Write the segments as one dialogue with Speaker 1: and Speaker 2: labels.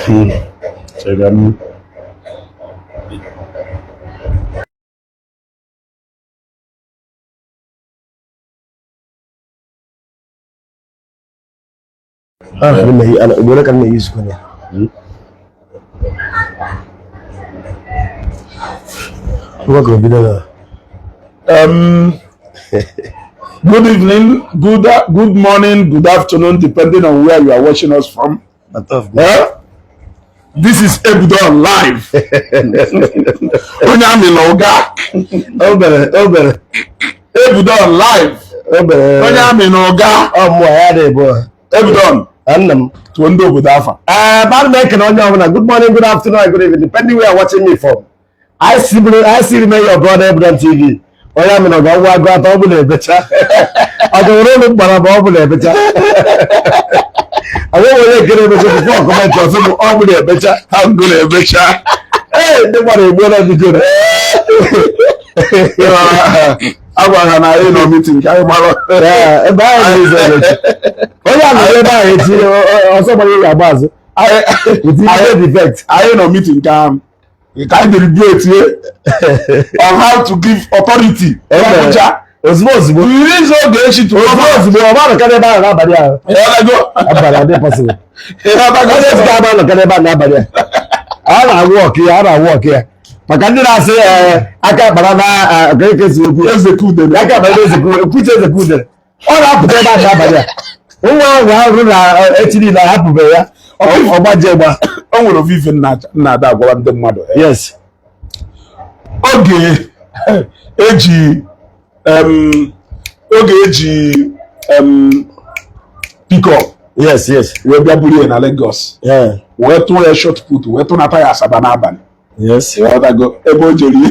Speaker 1: أنا أقول لك أنا يوسف
Speaker 2: Good evening, good morning, good afternoon, depending on where you are watching us from. This is Abuja live. Onyami Noga. Abuja live. Onyami Noga. Abuja. Tuendo Budafa.
Speaker 1: Good morning, good afternoon, good evening, depending where you are watching me from. I see remain your brother Abuja TV. Onyami Noga. Wa go atobule becha. Adoro barabobule becha. I want to get a better before comment or some ugly a better. I'm good a better. Hey, nobody will be good. I want an I meeting. I know meeting. You can't deliberate here on how to give authority. Osmosis. You really so Ogechi to Osmosis. You are not going to nobody. Yeah, go. I'm possible. I walk here. But can I say I can't banana execute. I can't put the good. All up to that. Who are actually the happy bear or Bajaba? I want to vive in that one the mother. Yes. Okay. Ogechi pick up. Yes. We be abuli na Lagos. Yeah. We to a short put. We to na tire Asaba ban. Yes. We other go Ebojeri.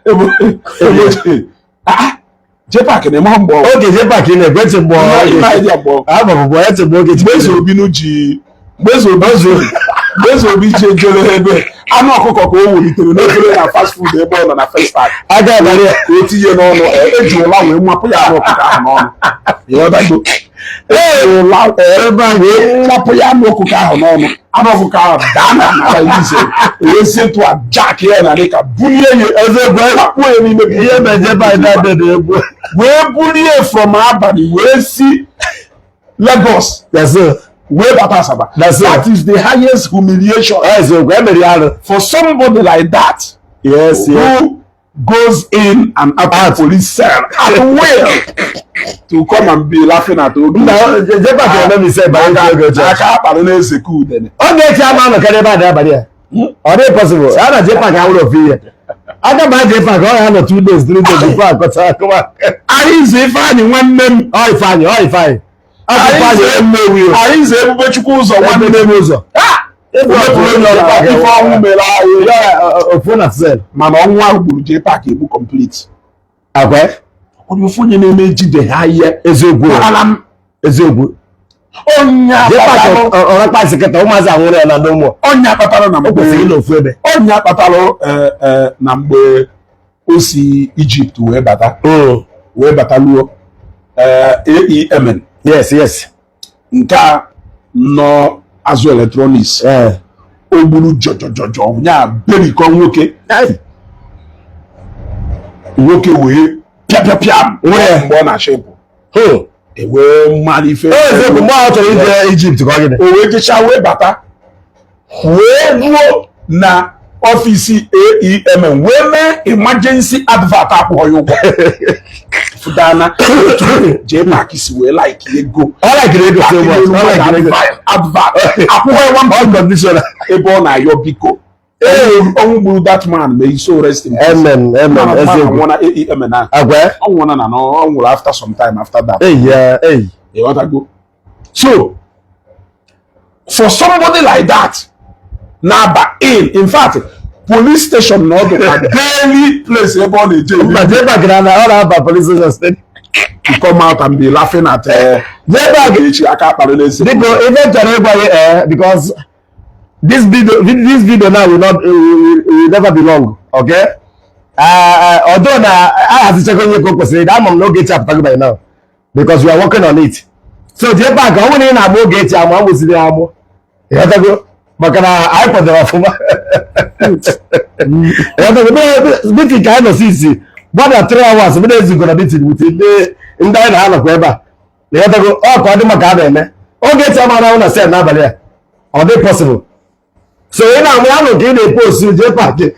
Speaker 1: Ebojeri. Jepak na mo mbo. Okay, Jepak na better mbo. Na idea mbo. Aba mbo ete mbo Ogechi. Bezo binu ji. Bezo bi jejele ebe. Anu ọkụkọ ka o wulitere n'efere na fast food ebe ọ nọ na first time. Aga abalị ka o tinye n'ọnụ eji ụla wee nwapụ ya anụ ọkụkọ ahụ n'ọnụ. Ịghọtago? Ụla ebe a wee nwapụ ya anụ ọkụkọ ahụ n'ọnụ. Anụ ọkụkọ ahụ daa na n'ala ise. Wee setu a jack ya na dịka bulie ya eze egwu akpụ ya n'ime ihe meje ba ịdadede egwu. Wee bulie from abalị wee si Lagos. Yes sir. Way back Asaba. That is the highest humiliation. For somebody like that, yes, who goes in and out of police cell at will to come and be laughing at Ogechi. No, let me say, I can't execute them. Ogechi amano kaneba da badia. Are they possible? I don't Jepak out of here. I don't buy Jepak. I have 2 days, 3 days before I got to come on. I say fine one name. Oh, fine. Ayize ebube chukwu ụzọ nwanne n'ebe ụzọ. Ife ọnwụ mere ahụ ofu na sel. Mana ọnwụ ahụ gburu Jepak egbu complete. Akwe? Onye ofu onye na-eme jide ha ihe eziokwu. Onya Jepak ọrakpa seketa ụmụazị anwụrụ ya na n'ụmụ. Onya kpatara na mgbe ofu ebe. Onya kpatara na mgbe o si Egypt wee bata luo AEMN. Yes. Nka no azụ electronics. O gburu jojojojo nya berikọ nwoke. Nwoke wee pịa mgbe ọ na-achịpụ. Ewe mmadụ ife. Eze bụ mgbe ọ chọrọ ije Egypt ka ọ gịnị. O wee jecha wee bata. Wee ruo na ọfisi AEMN wee mee emergency advert akwụghọ ya ụgwọ. Fudana Jepak si wee like ego. All like ego so much. Advert. Akwụghọ one bond condition ebe ọ na-ayọ biko. Ọnwụ gburu that man may he so rest in peace. Amen. Ọnwụna AEMN na. Agwa. Ọnwụna na ọ nwụrụ after some time after that. You want to go? So for somebody like that now in fact police station no do daily place ebe ọ na-eje. But Jepak na all about police station to come out and be laughing at Jepak aka akpara n'ezi. Because this video now will never be long, okay? Although I have to check on your purpose, I'm not getting up by now because we are working on it. So Jepak, I want to know Ogechi, I'm almost there. You have to go.
Speaker 3: maka na anyị kwadoro ọfụma meeting ka anyị nọ sisi gbada 3 hours mgbe na-ezigo na meeting wute ndị anyị na-anọkwa ebe a na-etago ọ ka ọ dị maka a na-eme oge eti amara ahụ na sel n'abalị a ọ dị possible so ị na-amụ ya nụ ka ị na-epost jepaki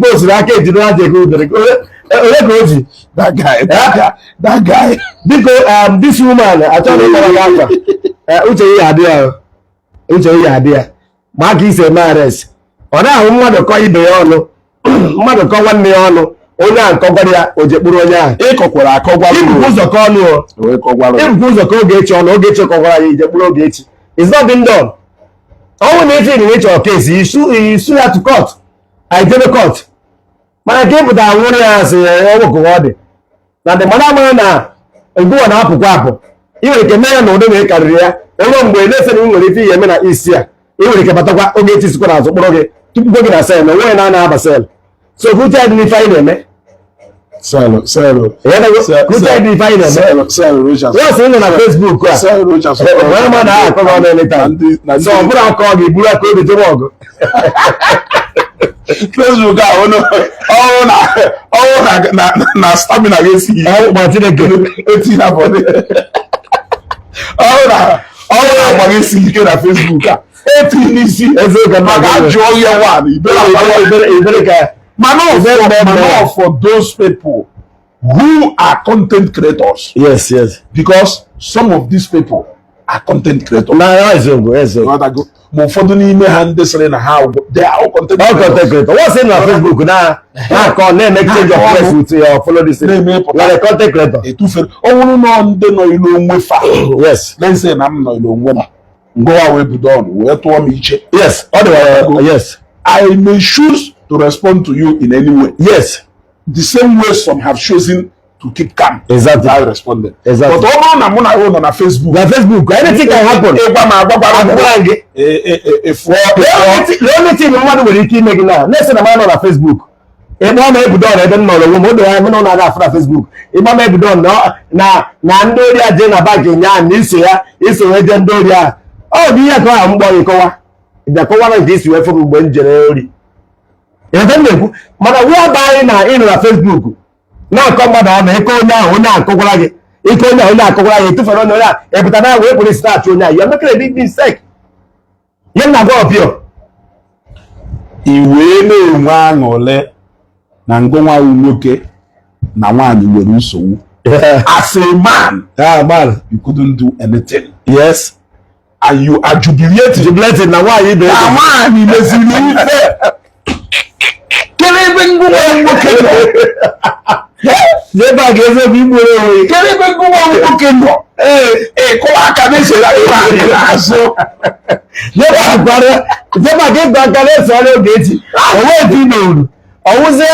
Speaker 3: post aka ejiri aja ego udere ole ka o ji
Speaker 2: that guy
Speaker 3: biko this woman achọghị ịkọrọ ya afa uche ihe adị ya ma aka isi eme arrest ọ na-ahụ mmadụ kọ ibe ya ọnụ mmadụ kọ nwanne ya ọnụ onye a nkọgwara ya o jekpụrụ onye ahụ
Speaker 2: ịkọkwara akọgwara
Speaker 3: ibukwa ụzọ ka ọnụ ibukwa ụzọ ka Ogechi ọnụ Ogechi kọgwara ya ijekpụrụ Ogechi it's not been done ọnwụ na efe na ịchọrọ kesi isu ya to court ijebe court mana ka ịpụta nwụrụ ya asị ọgwụkụ ọ dị na dị mana amara na ngụwa na-apụkwa apụ ị nwere ike mee ya na ụdị na ị karịrị ya enwe mgbe na-esere ị nwere ife ihe eme na isi a ị nwere ike batakwa Ogechi sikwa n'azụ kpọrọ gị tupu gị na sel na onwe na aba sel so kuche dị n'ife anyị na-eme wọ́n nọ na Facebook a onye mmadụ ahụ akọrọ ọnụ eleta so ọ bụrụ akọ gị buru aka obi jebe ọgụ
Speaker 2: Facebook a ọhụrụ na stamina ga-esighị
Speaker 3: ma Chineke
Speaker 2: eti na bọdị ọhụrụ na-agba ga-esighị ike na Facebook a eti n'isi maka ajụọ ihe nwaanyị ibere ka man for those people who are content creators.
Speaker 3: Yes.
Speaker 2: Because some of these people are content creators. Ma ụfọdụ n'ime ha ndị sịrị na ha they are all content creators.
Speaker 3: What's in na Facebook na akọ na-eme exchange of press with your follow this thing. You are a content creator.
Speaker 2: Etufere ọ nwụrụ na ndị nọ ilu onwe fa.
Speaker 3: Yes.
Speaker 2: Let's say na m nọ ilu onwe m. Ngọwa wee bido ọnụ wee tụọ m iche.
Speaker 3: Yes. Yes.
Speaker 2: I may choose to respond to you in any way.
Speaker 3: Yes.
Speaker 2: The same way some have chosen to keep calm.
Speaker 3: Exactly.
Speaker 2: I responded.
Speaker 3: Exactly.
Speaker 2: But all na muna own on Facebook.
Speaker 3: Na Facebook, anything can happen. The only thing mmadụ nwere ike ime gị na na-ese na mmadụ na Facebook. Ịgba ma ebido ọrụ ebe m nọrọ onwe m odo ya mena ọ na-aga afọ na Facebook. Ịgba ma ebido na ndị ori a jee na bank nya na iso wee jee ndị ori a. Ọ bụ ihe ka ha mgbọ ịkọwa. Ịbịakọwara nke isi wee fụ mgbe m jere ori. Na-ekwu mana wụọba anyị na ịnọ na Facebook na-akọ mmadụ ọnụ ịkọ onye ahụ onye akọkwara gị ike onye ahụ onye akọkwara gị etufere onye a epụta na wee polisi na-achụ onye ahụ ya mekere big mistake ya na agwa ọpịọ
Speaker 2: iwee na-enwe aṅụle na ngụnwa nwoke na nwaanyị nwere nsogbu as a man you couldn't do anything.
Speaker 3: Yes.
Speaker 2: And you are jubilating
Speaker 3: na nwaanyị ibe
Speaker 2: na nwaanyị meziri ife ebe ngụwa nwoke nọ
Speaker 3: n'ebe a ga-eze bụ igboro onwe
Speaker 2: kere ebe ngụwa nwoke nọ ịkụwa aka na-esere anyị n'azụ
Speaker 3: n'ebe a ga-egwu aka na-ese ọrụ Ogechi onwe eti n'olu ọwụzie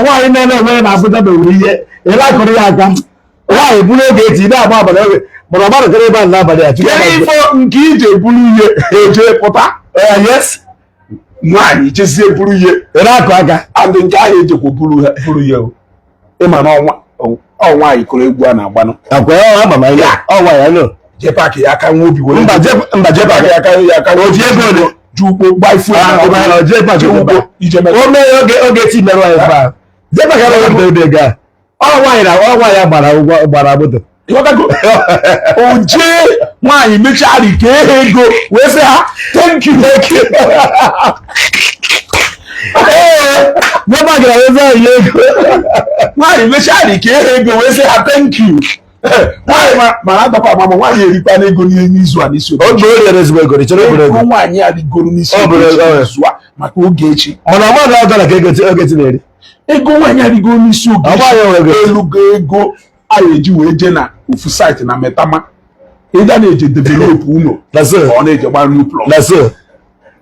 Speaker 3: nwaanyị na-eme na Abuja mewuru ihe ịlakụrụ ya aka nwaanyị buru Ogechi na-agba abalị oge mana ọ gbara kere ebe a n'abalị a
Speaker 2: kere ifo nke ije buru ihe eje pụta
Speaker 3: yes
Speaker 2: nwaanyị jezie buru ihe
Speaker 3: na-akụ aka
Speaker 2: andị nke ahụ ejekwa buru ihe ịma na ọnwa anyị kụrụ egwu a na-agbanụ
Speaker 3: ọnwa ya nọ
Speaker 2: jepaki ya aka nwa obi were
Speaker 3: mba jepaki ya aka oji ego ole
Speaker 2: ji ukpo gbaifu
Speaker 3: o mee Ogechi merụ anyị fa jepaki ya ga ọnwa ya gbara moto
Speaker 2: oje nwaanyị mechari ka ego wee sị ha thank you
Speaker 3: Never gonna ever ego.
Speaker 2: Nwaanyị mechari ka ego wee sị ha thank you. Nwaanyị mara adakwa mama nwaanyị erikwa n'ego n'izu a n'isi
Speaker 3: oge o ezigbo ego chọrọ ego
Speaker 2: nwaanyị a rigoro n'isi izu a maka Ogechi
Speaker 3: mana ọ ma na ka Ogechi na-eri
Speaker 2: ego nwaanyị a rigoro n'isi Ogechi elugo ego a eji wee je na ofu site na Metama ịga na-eje develop ụlọ ọ na-eje gba new plot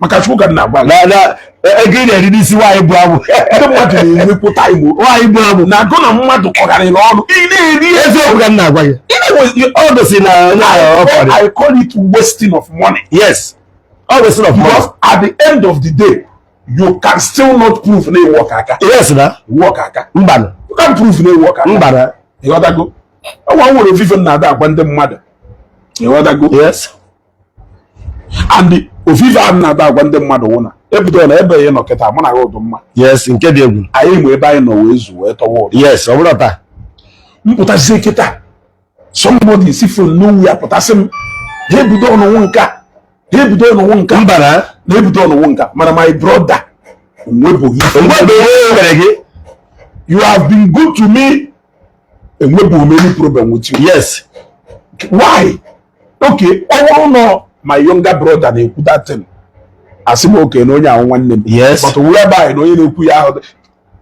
Speaker 2: maka chukwu ka na-agba
Speaker 3: ego ị na-eri n'isi nwaanyị bụ abụ
Speaker 2: ndị mmadụ na-enwekwu taịmụ
Speaker 3: nwaanyị bụ abụ
Speaker 2: na agụ na mmadụ kọgarịrị ọnụ ị na-eri
Speaker 3: eziokwu ka m na-agwa gị ọ gosi na
Speaker 2: I call it wasting of money.
Speaker 3: Yes, all wasting of money.
Speaker 2: Because at the end of the day you can still not prove na work aka.
Speaker 3: Yes na
Speaker 2: work aka
Speaker 3: mbana
Speaker 2: you can prove na work aka
Speaker 3: mbana
Speaker 2: ịghọtago ọnwa nwere ofufe na-ada agwa ndị mmadụ ịghọtago.
Speaker 3: Yes.
Speaker 2: And
Speaker 1: ofufe a na-ada agwa ndị mmadụ wụ na ebido na ebe ya nọ kịta mụ na ya ụdụ mma
Speaker 3: yes nke dị egwu
Speaker 1: anyị ma ebe anyị nọ wee zu wee tọwa ụdụ
Speaker 3: yes ọ bụrụ taa
Speaker 1: mpụtasị kịta somebody si from nowhere pụtasị m ha ebido ọnụnwụ nka ha ebido ọnụnwụ nka
Speaker 3: mba na
Speaker 1: ebido ọnụnwụ nka mana my brother onwebụghị
Speaker 3: mere gị
Speaker 1: you have been good to me enwebụghị m any problem with you
Speaker 3: yes
Speaker 1: why okay ọ bụrụ nọ my younger brother na-ekwu that thing asị m oke na onye ahụ nwanne m
Speaker 3: yes
Speaker 1: but wee baa na onye na-ekwu ya ahụ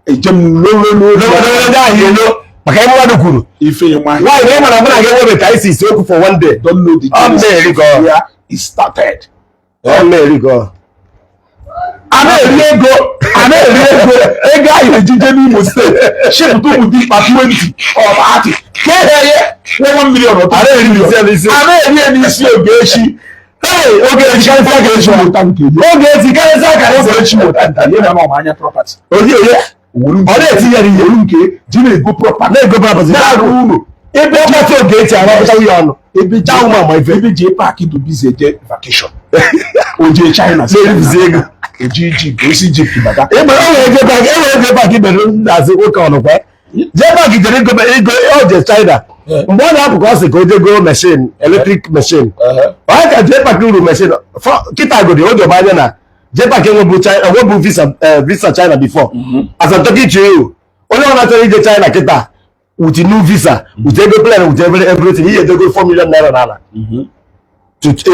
Speaker 1: ejem lolo
Speaker 3: maka ebe mmadụ kwuru
Speaker 1: ife ya nwa
Speaker 3: nwaanyị na ịmara mụ na gị enwebe ka anyị si isi okwu for one day
Speaker 1: don't know the
Speaker 3: where
Speaker 1: it started. A na-eri ego anyị ejije n'Imo steeti shipụta ụmụ dị mkpa 20 of ati keheye 1 million a na-eri ya n'isi Ogechi
Speaker 3: Ogechi karịsịa aka
Speaker 1: Ogechi weta nta ihe na ọmanya property
Speaker 3: ọ na-etinye ya ihe
Speaker 1: nke ji na-ego property na-arụ ụlọ
Speaker 3: ebe ọkpata Ogechi arapụta ya ọnụ
Speaker 1: ebe ji paaki dubizi eje vacation oje China
Speaker 3: ego
Speaker 1: oji Egypt osi Egypt bata
Speaker 3: enwere ebe paaki mere na-azụ nwoke ọnụkwa jee paaki jere ego oje China mgbe ọ na-apụ ka ọ sị ka o jego machine electric machine ọ ka jee paaki uru machine kịta agodi oge anya na jee paaki enwebu visa China before as I'm talking to you onye ọ na-achọrọ ije China kịta with new visa with ego plan with everything ihe ego 4 million naira n'ala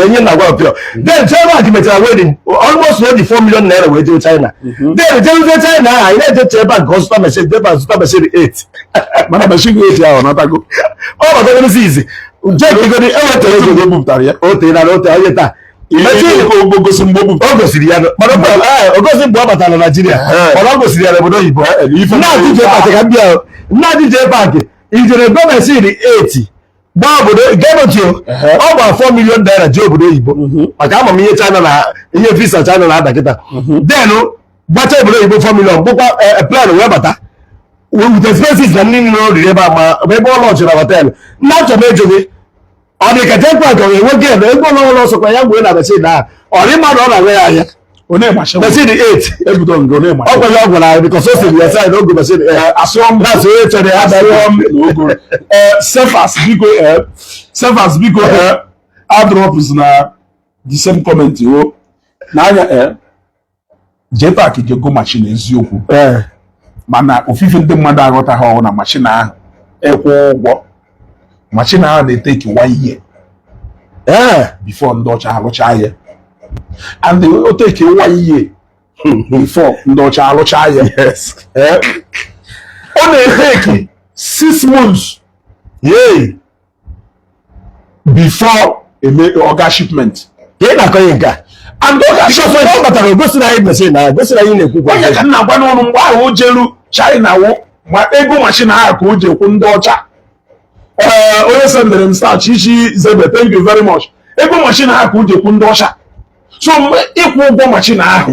Speaker 3: enye na gwa pio then China ki metara wedding almost no the 4 million naira we do China then China I let the bank customer message the bank customer message 8
Speaker 1: mana machine 8 ya na tago
Speaker 3: ọ ba go easy je go the e tere ego buputara ya o tere na o tere ya taa
Speaker 1: machine ko gogosi mgbobu
Speaker 3: o gosiri ya mana o gosi mgbe ọ batara na Nigeria ọ gosiri ya obodo Igbo na DJ party ka bịa na DJ party ijere go machine 8 gba obodo gebojo ọ gba 4 million naira ji obodo Igbo maka ama m ihe China na ihe visa China na-ada kịta then gbacha obodo Igbo 4 million bụkwa plan wee bata with expenses na ndị nọ riri ebe ama ebe ọ lọchị na hotel na achọ m ejo gị ọ dị ka tekwa ka enwe gị ebe ụlọ sokwa ya mgbe na machine ahụ ọ dị mmadụ ọ na-enwe ya ahịa machine 8
Speaker 1: ebudo ngo na
Speaker 3: ọ gwara ọ gwara because o siri ya side ogo machine
Speaker 1: asọm
Speaker 3: na so e chere ya
Speaker 1: asọm n'ogo Surface biko adrops na the same comment o na anya JPAC jego machine eziokwu mana ofife ndị mmadụ aghọta ha ọ na machine ahụ ekwe ụgwọ machine ahụ na-eteki 1 year before ndị ọcha alụcha ya and o take 1 year before ndị ọcha alụcha ya ọ na-eteki 6 months before oga shipment
Speaker 3: ị na-akọghị nke
Speaker 1: and oga shipment
Speaker 3: ọ batara gosi na anyị machine na gosi na anyị na-ekwukwa
Speaker 1: onye ka nna gwa n'ọnụ mgbe ahụ o jelu China wụ ma ego machine ahụ ka o ji ekwu ndị ọcha onye sendere m starch ichi zebe thank you very much ego machine ahụ ka o ji ekwu ndị ọcha so mgbe ịkwụ ụgwọ machine ahụ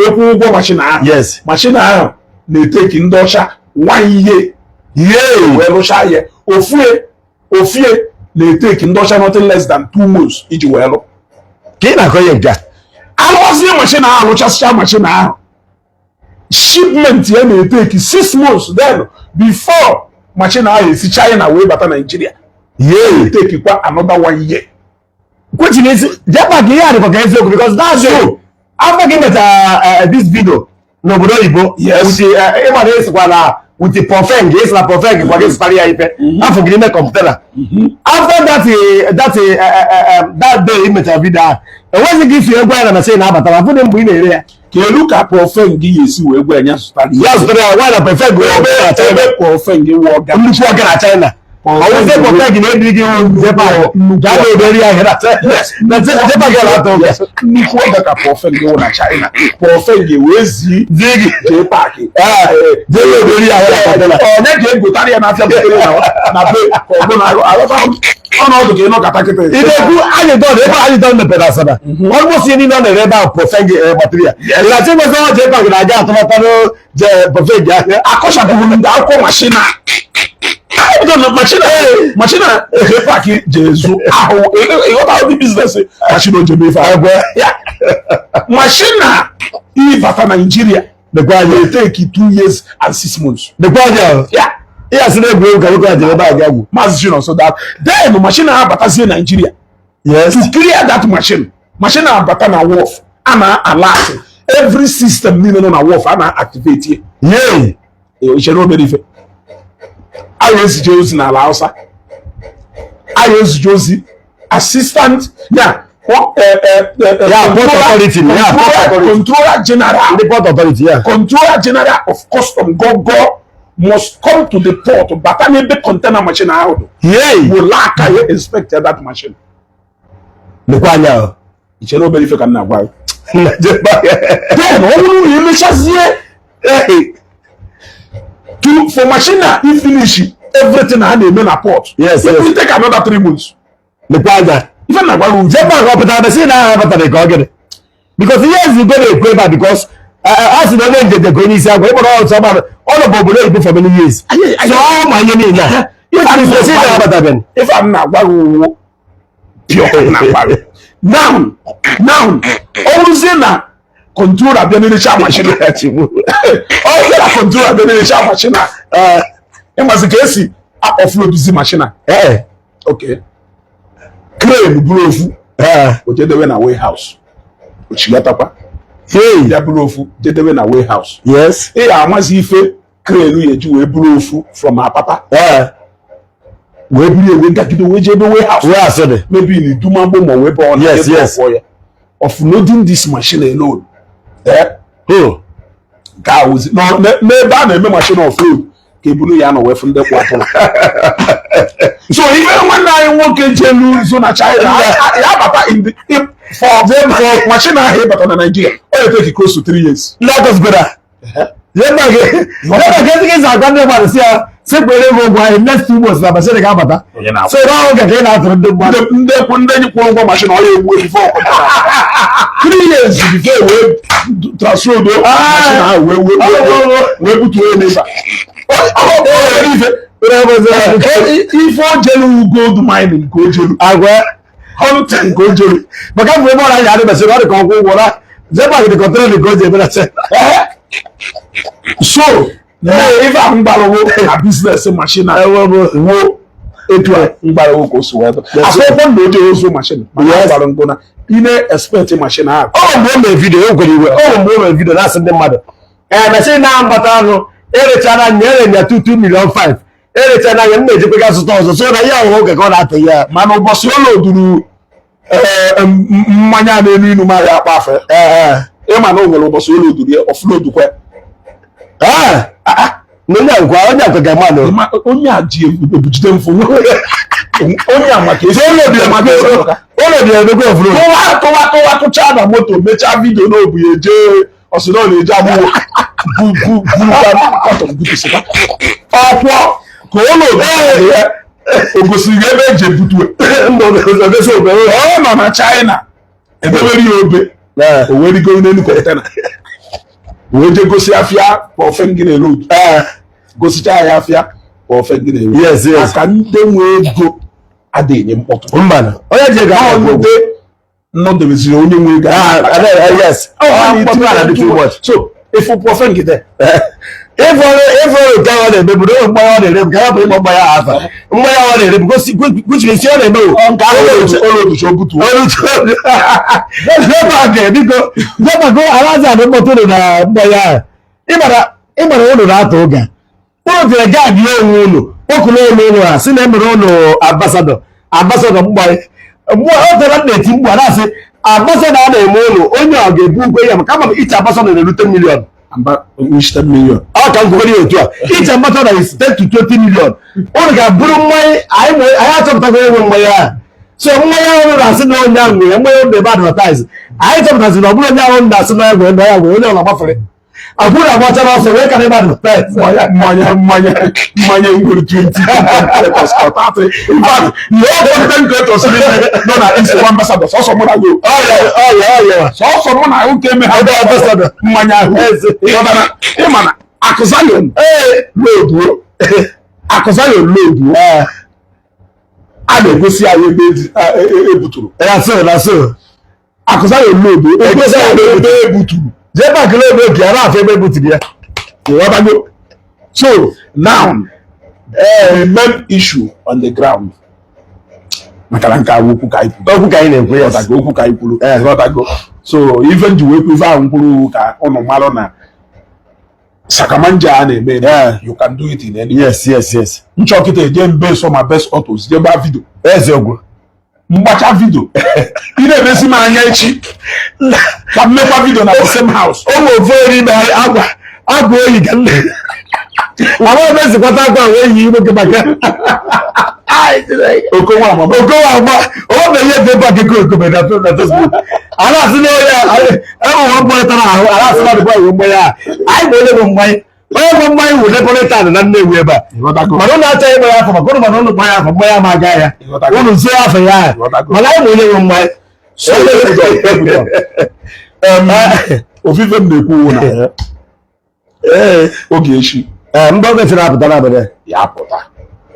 Speaker 1: ịkwụ ụgwọ machine ahụ machine ahụ na-eteki ndị ọcha 1 year wee rụchaa ya ofie na-eteki ndị ọcha nothing less than 2 months iji wee lụ
Speaker 3: ka ị na-akọghị nke
Speaker 1: alụzie machine ahụ alụchasịcha machine ahụ shipment ya na-eteki 6 months then before machine ahụ esi China wee bata Nigeria na-etekikwa another 1 year
Speaker 3: kwechiri isi JPAC ihe adịkwa ka eziokwu because that's true after gị meta this video n'obodo Igbo ịmara esikwa na with the profeng esi na profeng kwa gị zụtara ya ife afọ gị n'ime kọmpụtara after that day imechara video ahụ enweghị gị isi egwu ya na machine na-abatara afụdị mgbe ị na-ere ya
Speaker 1: ka elu ka profeng gị ga-esi wee gwa ya
Speaker 3: zụtara ya nwa na profeng
Speaker 1: ebe profeng gị wụọ
Speaker 3: nnukwu ọga na China ọwụzie profeng na-ediri gị JPAC ga na-eberi ya ahịa na JPAC na-atọ ụga
Speaker 1: nnukwu ọga ka profeng gị wụ na China profeng gị wee zie gị JPAC
Speaker 3: jee eberi ya ahịa na
Speaker 1: onye ga-egotara ya n'afịa butere na be ka ọ bụ na alọta ọnọdụ ka ị nọkọta kịta
Speaker 3: idekwu anyịdọn ebe anyịdọn mepere Asaba ọlụmọsị ihe niile ọ na-ere ebe ahụ profeng material ịgachi mezi JPAC na-aga atụmatara profeng ahịa
Speaker 1: akọchapụrụ ndị akwụkwọ machine
Speaker 2: machine park Jesu what are the business machine machine if Nigeria
Speaker 3: the guy
Speaker 2: will take 2 years and 6 months.
Speaker 3: The guy,
Speaker 2: yeah.
Speaker 3: Yes, they go
Speaker 2: so that then the machine have Nigeria.
Speaker 3: Yes.
Speaker 2: To clear that machine have a wolf and alert every system needed on a wolf and activate it.
Speaker 3: Yay.
Speaker 2: You should know very well. I use Josie na Lausa. I use Josie assistant. Yeah.
Speaker 3: Port authority.
Speaker 2: Controller general.
Speaker 3: The port authority. Yeah.
Speaker 2: Controller general of custom go must come to the port. But I need the container machine out.
Speaker 3: Yay.
Speaker 2: Will lack I inspect that machine.
Speaker 3: The guy.
Speaker 2: You should know very well. Can now buy. Then all you machines here. For machine if finish everything I need in a port.
Speaker 3: Yes.
Speaker 2: It will take another 3 months.
Speaker 3: The guy.
Speaker 2: Even na
Speaker 3: because yes, you go to paper because as you don't get the going all of Obodo for many years. So all my money now.
Speaker 2: If I'm not pure now always na control the generation machine. All the control the generation machine. It must get offload this machine. Okay. Crane bulofu ojedewe na warehouse ochigatapa ya bulofu jedewe na warehouse
Speaker 3: yes
Speaker 2: amazi ife crane yeju we bulofu from apapa we bi ewe gagido we jebe warehouse maybe in Dumambo mo we bo on
Speaker 3: yes
Speaker 2: offloading this machine alone guys no me ba na me machine offload ke bulu ya no we from the kwatona. So even when I walk in Jelu, so na China, I in the for them for machine here, but on Nigeria, it take close to 3 years.
Speaker 3: Let us go there. Next 2 months, so now get out of the
Speaker 2: machine all before 3 years before we transfer the machine we put to a neighbor. If Jelu gold mining, go Jelu. Hunting, go Jelu.
Speaker 3: But come we more than the Congo water. The control the goes.
Speaker 2: So, if I'm a business machine, I will go so well. I saw one no machine. In a expecting machine.
Speaker 3: Oh, video. That's the mother. And I say now, but every channel near 2 million 5. Every channel you need to pick up stores. So now you walk on that year.
Speaker 2: Mano Bosolo do manya de nu mari apafe. Mano ngolo Bosolo do the offload ko.
Speaker 3: No na kwa onya ko ga mano.
Speaker 2: Onya adi ebujide mfo. Onya make. So no be make.
Speaker 3: All of go offload.
Speaker 2: To chana moto mecha video no buyeje. Osino le jabu bu part of good sister. Opo ko lo ogosi ebe je butu ndo so be o na China ebe weri obe o weri go n'enu container we je gosi afia for fengine road gosi cha ya afia for fengine road
Speaker 3: yes
Speaker 2: aka nde nwe go adenye mkpoto
Speaker 3: mbana oya je ga
Speaker 2: nde no de zero onye nwe ga
Speaker 3: yes too much
Speaker 2: so if you profeng there
Speaker 3: if go on the budo mbo on the ka ba mbo ya afa mbo ya on the because which means you know on ka
Speaker 2: olo so butu
Speaker 3: never go alaza the motor na mbo ya ibara olo na ato ga o de ga bi ohun okulo olo ha si na emere olo ambassador mbo o de na neti mbo na se ambassador na eme olo onye o ga ebu gwe ya maka ma each ambassador na 10 million
Speaker 2: which 10 million.
Speaker 3: How can go to each ambassador is 10 to 20 million. Only got blue money. I have to talk about my so my own as no young way, and my own advertise. I have to know my own national when I will on a buffer. I put a water also where can I advertise?
Speaker 2: Money will 20. In fact, you all don't go to sleep. No, it's one ambassador. So someone I will.
Speaker 3: Oh, yeah.
Speaker 2: So someone I will came here.
Speaker 3: Ambassador.
Speaker 2: Manya. Akuzalion. Road.
Speaker 1: akụsa ya load a na-egosi anyị ebe ebuturu akụsa ya load egosi anyị ebe ebuturu
Speaker 3: jee back load oge ara afọ ebe ebuturu ya
Speaker 1: ịghọtago. So now the main issue on the ground maka na nke okwu ka anyị
Speaker 3: na-ekwu ya
Speaker 1: okwu ka anyị kwuru ịghọtago. So even ji wee kwu ife ahụ mkpụrụ ka ụnụ marụ na Sakamanja a na-eme you can do it in any way.
Speaker 3: Yes.
Speaker 1: Nchọkịta eje mbe so ma best autos je gba video
Speaker 3: eziokwu
Speaker 1: mgbacha video ị na-emesi m anya echi ka mmekwa video na the same house
Speaker 3: ụmụ oferi ime agwa oyi ka nne ama emezikwata agwa wee yi nwoke maka
Speaker 1: okowa agba
Speaker 3: o na-enye ebe akụkọ okome na Facebook a na-asị na onye enwe nwa tara ahụ a na-asị na dịkwa iwe mmanya anyị bụ onye bụ mmanya onye bụ mmanya wụ nepọlịta na Nnewi ebe a mana ụnụ achọghị ịgba ya afọ maka ụnụ mana ụnụ gba ya afọ mmanya ma aga ya ụnụ zuo afọ ya mana anyị bụ onye bụ mmanya
Speaker 1: ofufe m na-ekwu na Ogechi
Speaker 3: mba Ogechi na-apụta n'abalị
Speaker 1: ya pụta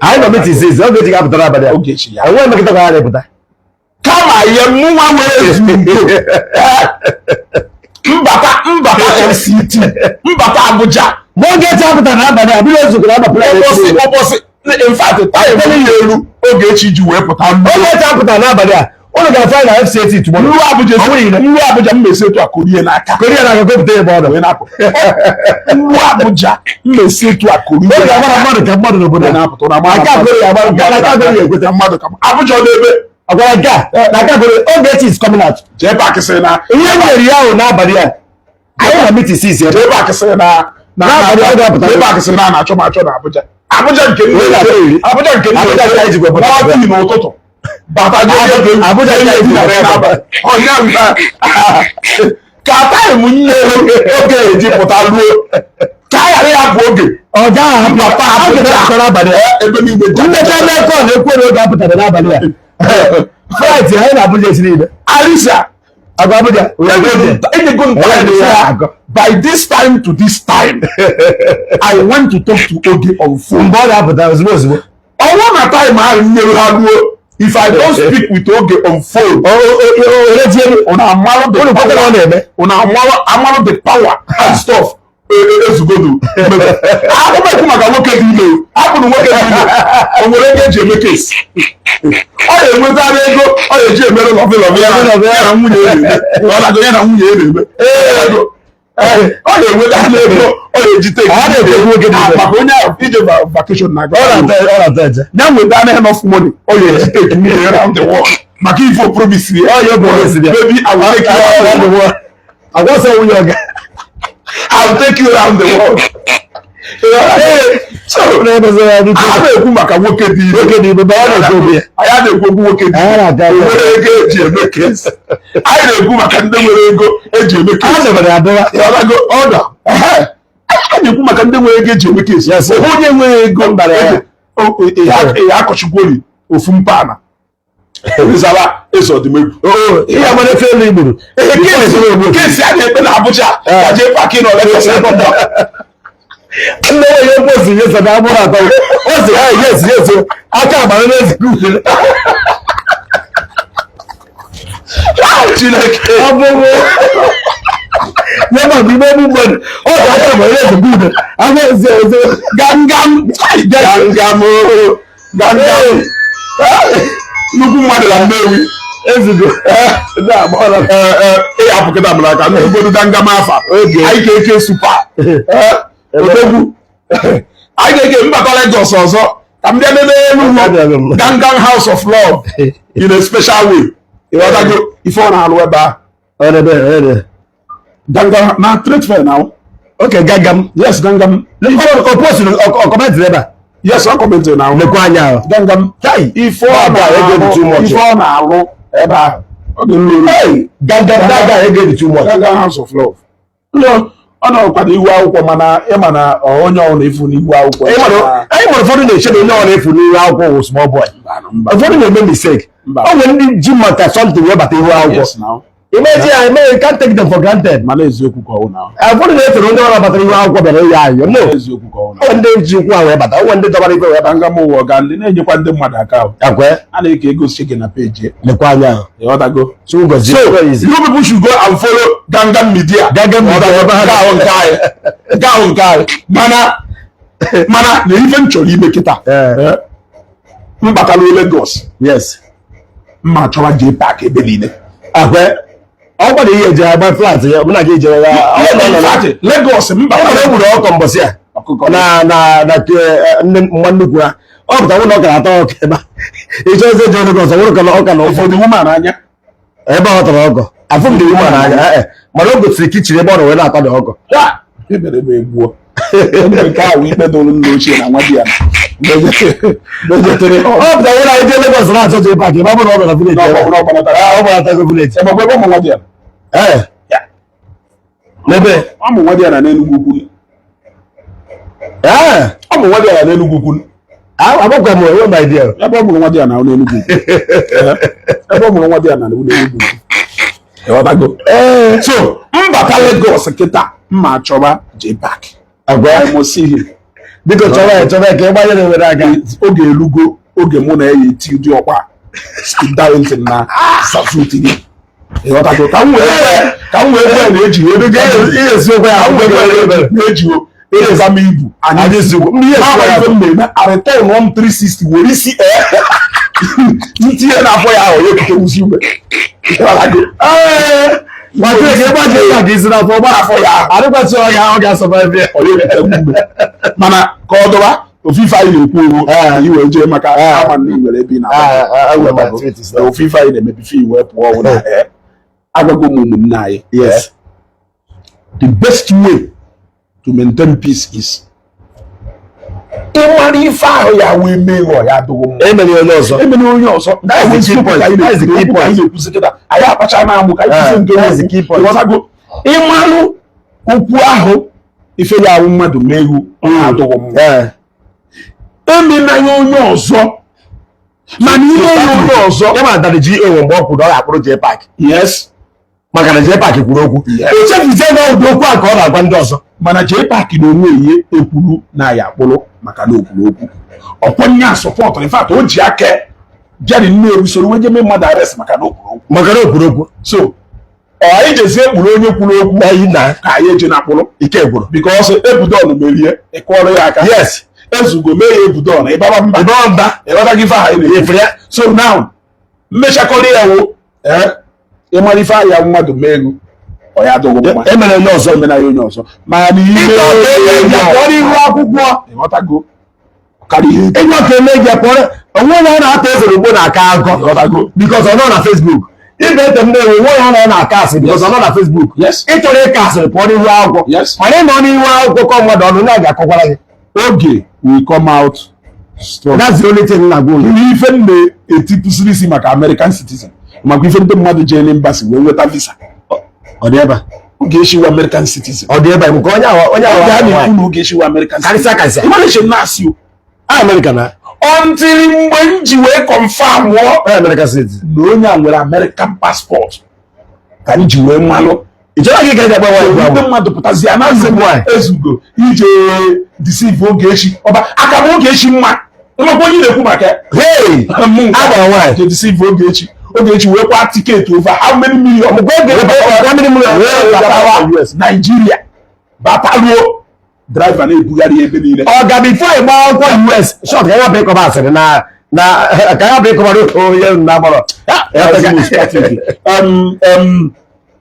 Speaker 3: anyị nọ miti izizi Ogechi ga-apụta n'abalị
Speaker 1: Ogechi ya
Speaker 3: enweghị mekịta ka ha na-epụta
Speaker 1: kama ihe mụnwa nwere ezumike mbata FCT mbata Abuja
Speaker 3: ma Ogechi apụta n'abalị a bụrụ ezukọ na-agbapụla
Speaker 1: ụbọchị in fact taịm ya elu Ogechi ji wee pụta
Speaker 3: Ogechi apụta n'abalị a ụnụ ga-afọ na FCT tụgbọrọ
Speaker 1: nru Abuja mmesi etu a korie n'aka
Speaker 3: gopụta ebe ọ nọ
Speaker 1: nru Abuja mmesi etu a korie
Speaker 3: oge agbara mmadụ ka mmadụ n'obodo
Speaker 1: na-apụta na
Speaker 3: ekweta
Speaker 1: mmadụ ka Abuja ọ na-ebe
Speaker 3: agwara na aka Ogechi is coming out
Speaker 1: jee paaki sị na
Speaker 3: ihe nyere ya ahụ n'abalị a anyị na miti sis
Speaker 1: jee paaki sị na na-achọ m achọ na Abuja nke n'ụtụtụ
Speaker 3: Abuja
Speaker 1: ka taịm nye oge eji pụta ruo ka a ghara ya bụ oge
Speaker 3: ọ gaghị
Speaker 1: ebe niile
Speaker 3: mmecha mmekọ na-ekwu na oge apụtara n'abalị a flight anyị na Abuja esi niile
Speaker 1: Alisa
Speaker 3: agwa Abuja
Speaker 1: by this time to this time I want to talk to Oge on phone
Speaker 3: mgbe ọ ga-apụta ozugbo
Speaker 1: ọnwụ na taịm ahụ nyere ha ruo if I don't speak with Oge on phone amarụ the power and stuff ezugodu akụmekwu maka nwoke dị ime akpụrụ nwoke dị ime o nwere ego eji eme kesi ọ na-enwetara ego ọ na-eji emere lọvịlọvị ya na nwunye ya na-eme ọ na-enweta ego ọ na-eji maka onye ahụ ije vacation na ya nweta na enough money ọ na-eji take me around the world maka ifo promise ya baby I will take you around the world
Speaker 3: agwasa nwunye ọga
Speaker 1: I'll take you around the world. So, a na-ekwu maka nwoke dị ibe anyị na-ekwu nwoke dị ibe nwere ego eji eme kesi anyị na-ekwu maka ndị nwere ego eji eme kesi a na-ekwu maka ndị nwere ego eji eme kesi onye nwere ego mbara ya akọchikwori ofu mpana Rizala Ezodimegwu
Speaker 3: ihe amara efe elu igburu
Speaker 1: kesi a na-ekpe na Abuja gaje paki na Lagos
Speaker 3: nne nwere ebe osi nyesa na amụrụ atọ o si ha yes aka agbara n'ezigbo
Speaker 1: Chineke
Speaker 3: ọbụbụ nyema bụ ime egbu mmadụ ọ dị aka agbara n'ezigbo anya eze
Speaker 1: gangam nnukwu mmadụ na Nnewi
Speaker 3: ezigbo
Speaker 1: ịhapụkịta m n'aka n'obodo gangam afa anyị ga-eke supa odogwu anyị ga-eke mbata Lagos ọzọ ka m bịa n'ebe Enugu gangam house of love in a special way ịghọtago ife ọ na-alụ ebe a gangam na trade fair now
Speaker 3: okay gangam
Speaker 1: yes gangam
Speaker 3: ọkọmentị ebe a
Speaker 1: yes ọ kọmentị na
Speaker 3: lekwa anya ahụ
Speaker 1: gangam ife ọ na-alụ ebe ahụ gangam house of love ọ nọkwado iwu akwụkwọ mana ịma na onye ọrụ na-efu n'iwu akwụkwọ
Speaker 3: anyị nwere ụfọdụ na-eche na onye ọrụ efu n'iwu akwụkwọ wụ small boy ụfọdụ na-eme mistake ọ nwere ndị ji maka something wee bata iwu akwụkwọ Imagine, I mean, you can't take them for granted.
Speaker 1: Malaysia kuko na.
Speaker 3: I put it to know about you are going to no.
Speaker 1: Malaysia kuko na.
Speaker 3: One day you go away, but I want to talk about
Speaker 1: Banga mo wagandi na nyekwa ndị mmadụ aka.
Speaker 3: Akwe.
Speaker 1: Ana eke ego shike na page.
Speaker 3: Lekwanya.
Speaker 1: You want to go?
Speaker 3: So you
Speaker 1: people should go and follow Gangan Media. Gangan Media. Mana na even chori ime kita. Mbakalo Lagos.
Speaker 3: Yes.
Speaker 1: Mma chọwa je park ebe niile.
Speaker 3: Akwe. Ọkwa dị ihe eji agba flat ya, mụ na gị ejere ya.
Speaker 1: Lagos mba
Speaker 3: egburu ọkọ mbọsị a na ndị mma nnukwu ha. Ọ pụta nwụna ọka na-atọ ọka ebe a. Ịchọ eze ji Lagos ọ nwụrụ ọka na
Speaker 1: ụfọdụ woman anya.
Speaker 3: Ebe ọ tọrọ ọkọ. Afụ m dị woman anya. Mana o gosiri kichin ebe ọ nọ wee na-atọ dị ọkọ.
Speaker 1: Emere m egbuo. Nke a wee ikpe dolu nna ochie na nwa di ya. Ọ
Speaker 3: pụta nwụna anyị jee Lagos na-achọ ji pak ebe ọ bụrụ ọ bịara village. Ọ gbanatago village.
Speaker 1: Ebe ọgbọ ụmụ nwa di ya.
Speaker 3: N'ebe
Speaker 1: ụmụ nwa di ya na n'Enugu ukwu. Ụmụ nwa di ya na n'Enugu ukwu.
Speaker 3: Agbakwa m enwe my dear.
Speaker 1: Ebe ọ mụrụ nwa di ya na n'Enugu ukwu. Ebe ọ mụrụ nwa di ya na n'Enugu ukwu. Ịghọtago? So mbata Lagos kịta mma achọba J-Park.
Speaker 3: Agwa biko chọba ka ịgbanyere nwere aga.
Speaker 1: Oge elugo oge mụ na ya eti ụdị ọkwa Darlington na Safuti gị. Ịghọtago ka m wee na-eji
Speaker 3: esi okwe ya
Speaker 1: na-eji ịrịza m ibu anyị ezigbo ndị ihe na-eme arịtọn 360 were isi ntinye na-afọ ya ahụ ya ekute wusi ugbe. Mana ka ọ dọba ofufe anyị na-ekwu owo anyị wee jee maka ama ndị nwere ebe na ofufe anyị na-emebife iwe pụọ ọwụ na agwago m ụmụnne anyị.
Speaker 3: Yes.
Speaker 1: The best way to maintain peace is ịmara ife ahụ ya wee mee ghọọ ya adụghị mma.
Speaker 3: Emere onye ọzọ.
Speaker 1: That's the key point. Anyị akpacha na amụ ka anyị nke ọzago ịmalụ okwu ahụ ife ya ahụ mmadụ mehu adụghị mma. Emenanya onye ọzọ mana ihe ya onye ọzọ
Speaker 3: ya ma dara ji ewe mgbe ọ kwuru ọ ga-akpụrụ J-Park.
Speaker 1: yes
Speaker 3: maka na J-Park kwuru okwu echefuzie na ụdị okwu a ka ọ na-agwa ndị ọzọ.
Speaker 1: mana J-Park na onwe ihe ekwuru na ya akpụrụ maka na okwuru okwu ọkwọnye asọpọtụ in fact o ji aka bịara nne usoro wee jeme mmadụ arrest maka na okwuru okwu. So anyị jezie ekpuru onye kwuru okwu anyị na ka anyị eje na akpụrụ
Speaker 3: ike gwụrụ
Speaker 1: because ebudon merie ịkụọrọ ya aka.
Speaker 3: Yes.
Speaker 1: Ezugo mee ya ebudon ịbaba mba ịghọta gị ife ahụ anyị na-efe ya. So now mmechakọrọ ya wo ịmara ife ahụ ya mmadụ meru ọ ya adụghị mma.
Speaker 3: Emere onye ọzọ
Speaker 1: emena ya onye ọzọ ma na ihe
Speaker 3: ihu akwụkwọ
Speaker 1: ịghọtago karịa ihe
Speaker 3: enye ọka eme gị kpọrọ onwe na ọ na-ata ezoro ugbo na-aka akọ
Speaker 1: ịghọtago
Speaker 3: because ọ nọ na Facebook. Ibe ete m na-enwe nwe ya na na-aka asị because ọ nọ na Facebook. Ịchọrọ ịka asịrị pụọ n'ihu akwụkwọ mana ị nọ n'ihu akwụkwọ kọ mmadụ ọnụ na-aga-akọkwara gị
Speaker 1: oge we come out strong.
Speaker 3: That's the only thing na go.
Speaker 1: Ife m na-etipụsiri isi maka American citizen maka ife ndị mmadụ jee n'embassy wee nweta visa
Speaker 3: ọ dị ebe
Speaker 1: oge eshiwa American citizen
Speaker 3: ọ dị ebe nke onye ahụ
Speaker 1: na-ekwu na oge eshiwa American citizen ịmarịcha na-asị
Speaker 3: America na
Speaker 1: until mgbe m ji wee confirm
Speaker 3: American citizen
Speaker 1: na onye a nwere American passport ka m ji wee mmalụ
Speaker 3: ịchọrọ gị gaji agba nwaanyị
Speaker 1: ndị mmadụ pụtazi ya na ezugo ije deceive oge echi ọba aka m oge echi mma ịmakwa onye na-ekwu maka
Speaker 3: agba nwaanyị
Speaker 1: deceive oge echi wee kwa tiketi over how many million Nigeria bataluo driver na-ebugharị ebe niile
Speaker 3: ọ ga bifo ịgba akwụkwọ US short ka ya bụ ịkọba asịrị na ka ya bụ ịkọba onye na-agbọrọ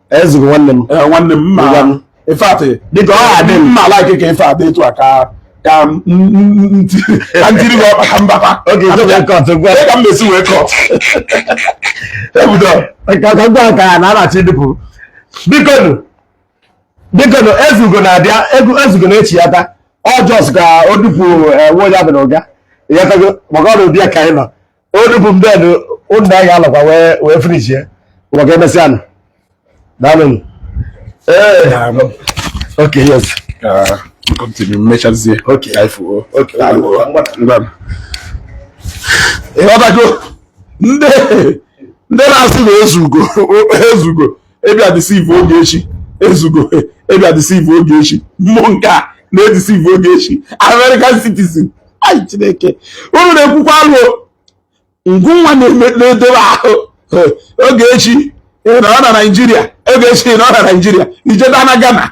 Speaker 3: ezugo nwanne m
Speaker 1: mma ife atị
Speaker 3: dịka ọ adị
Speaker 1: mma like ka ife adị etu a ka ntiri gị ọkpa ka mbata ka m mesi wee kọt
Speaker 3: ebudo ka gwa ka ya na anachi dịpụ bikonu ezugo na-abịa ezugo na-echi ya ta ọjọs ka o dupu nwoye abịa n'ụga ịghọtago maka ọrụ ụdị ya ka anyị nọ o dupu m bed ụnụ na ya alọkwa wee finish ya maka emesịa nụ daalụ okay yes
Speaker 1: continue mmechazie ịghọtago ndị na-asị na ezugo
Speaker 2: ebia deceive Ogechi ezugo ebia deceive Ogechi mmụọ nke a na-edeceive Ogechi American citizen ai Chineke unu na-ekwukwa alụ ngwu nwa na-edobe ahụ Ogechi nọ na Nigeria Ogechi nọ na Nigeria ijeda na Ghana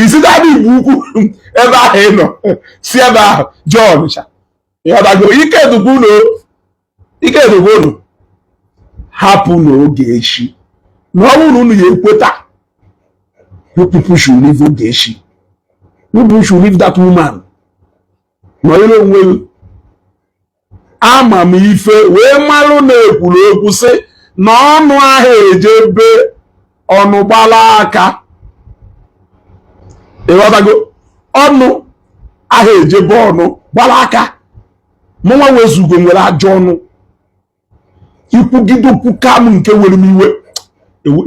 Speaker 2: isi dadị Igbo ukwu ebe ahụ ị nọ si ebe ahụ John cha ịghọtago ike edugbo unu hapụ na Ogechi na ọ bụrụ na unu ya ekweta you people should leave Ogechi. You people should leave that woman. Ma ile onwe ama m ife wee marụ na ekwuru okwu sị na ọnụ ahụ ejebe ọnụ gbala aka. Ịghọtago ọnụ ahụ ejebe ọnụ gbala aka. Mụnwa wezugo nwere ajọ ọnụ. Ikwugide okwu ka m nke were m iwe.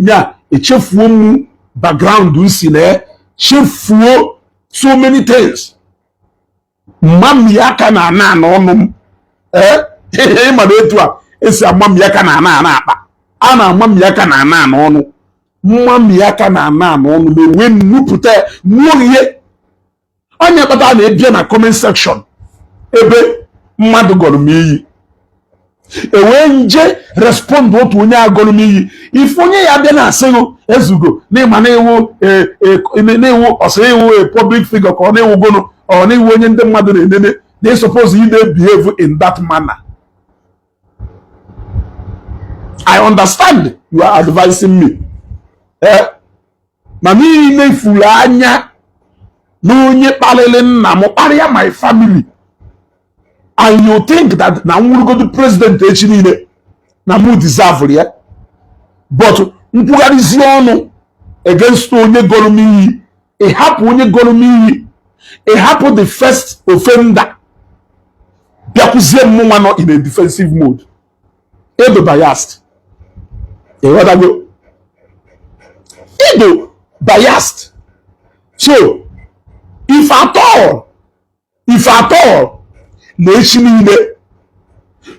Speaker 2: Ya echefuo m background nsi na chefuo so many things. Mmam ya ka na ana n'ọnụ m. Ịma na etu a esi amam ya ka na ana akpa. A na-amam ya ka na ana n'ọnụ. Mmam ya ka na ana n'ọnụ na-enwe nnupụta nwụọ ihe. Onye kpata na-ebia na comment section ebe mmadụ gọrọ m iyi. Ewe nje respond otu onye agọrọ m iyi. Ife onye ya bịa na-asịghị ezugo n'ịma na-ewu ọsọ iwu a public figure ka ọ na-ewu gono ọ na-ewu onye ndị mmadụ na-enene. They suppose you dey behave in that manner. I understand you are advising me. Ma n'ihi na ifuru anya na onye kpalili nna m kparịa my family. And you think that na nwurugodu president echi niile na mu deserve ya. But nkwugharịzi ọnụ against onye gọrọ m iyi. Ịhapụ onye gọrọ m iyi. Ịhapụ the first offender. Bịakwuzie mmụnwa nọ in a defensive mode. Edo biased. Ịghọtago? Edo biased. So, if at all, na echi niile,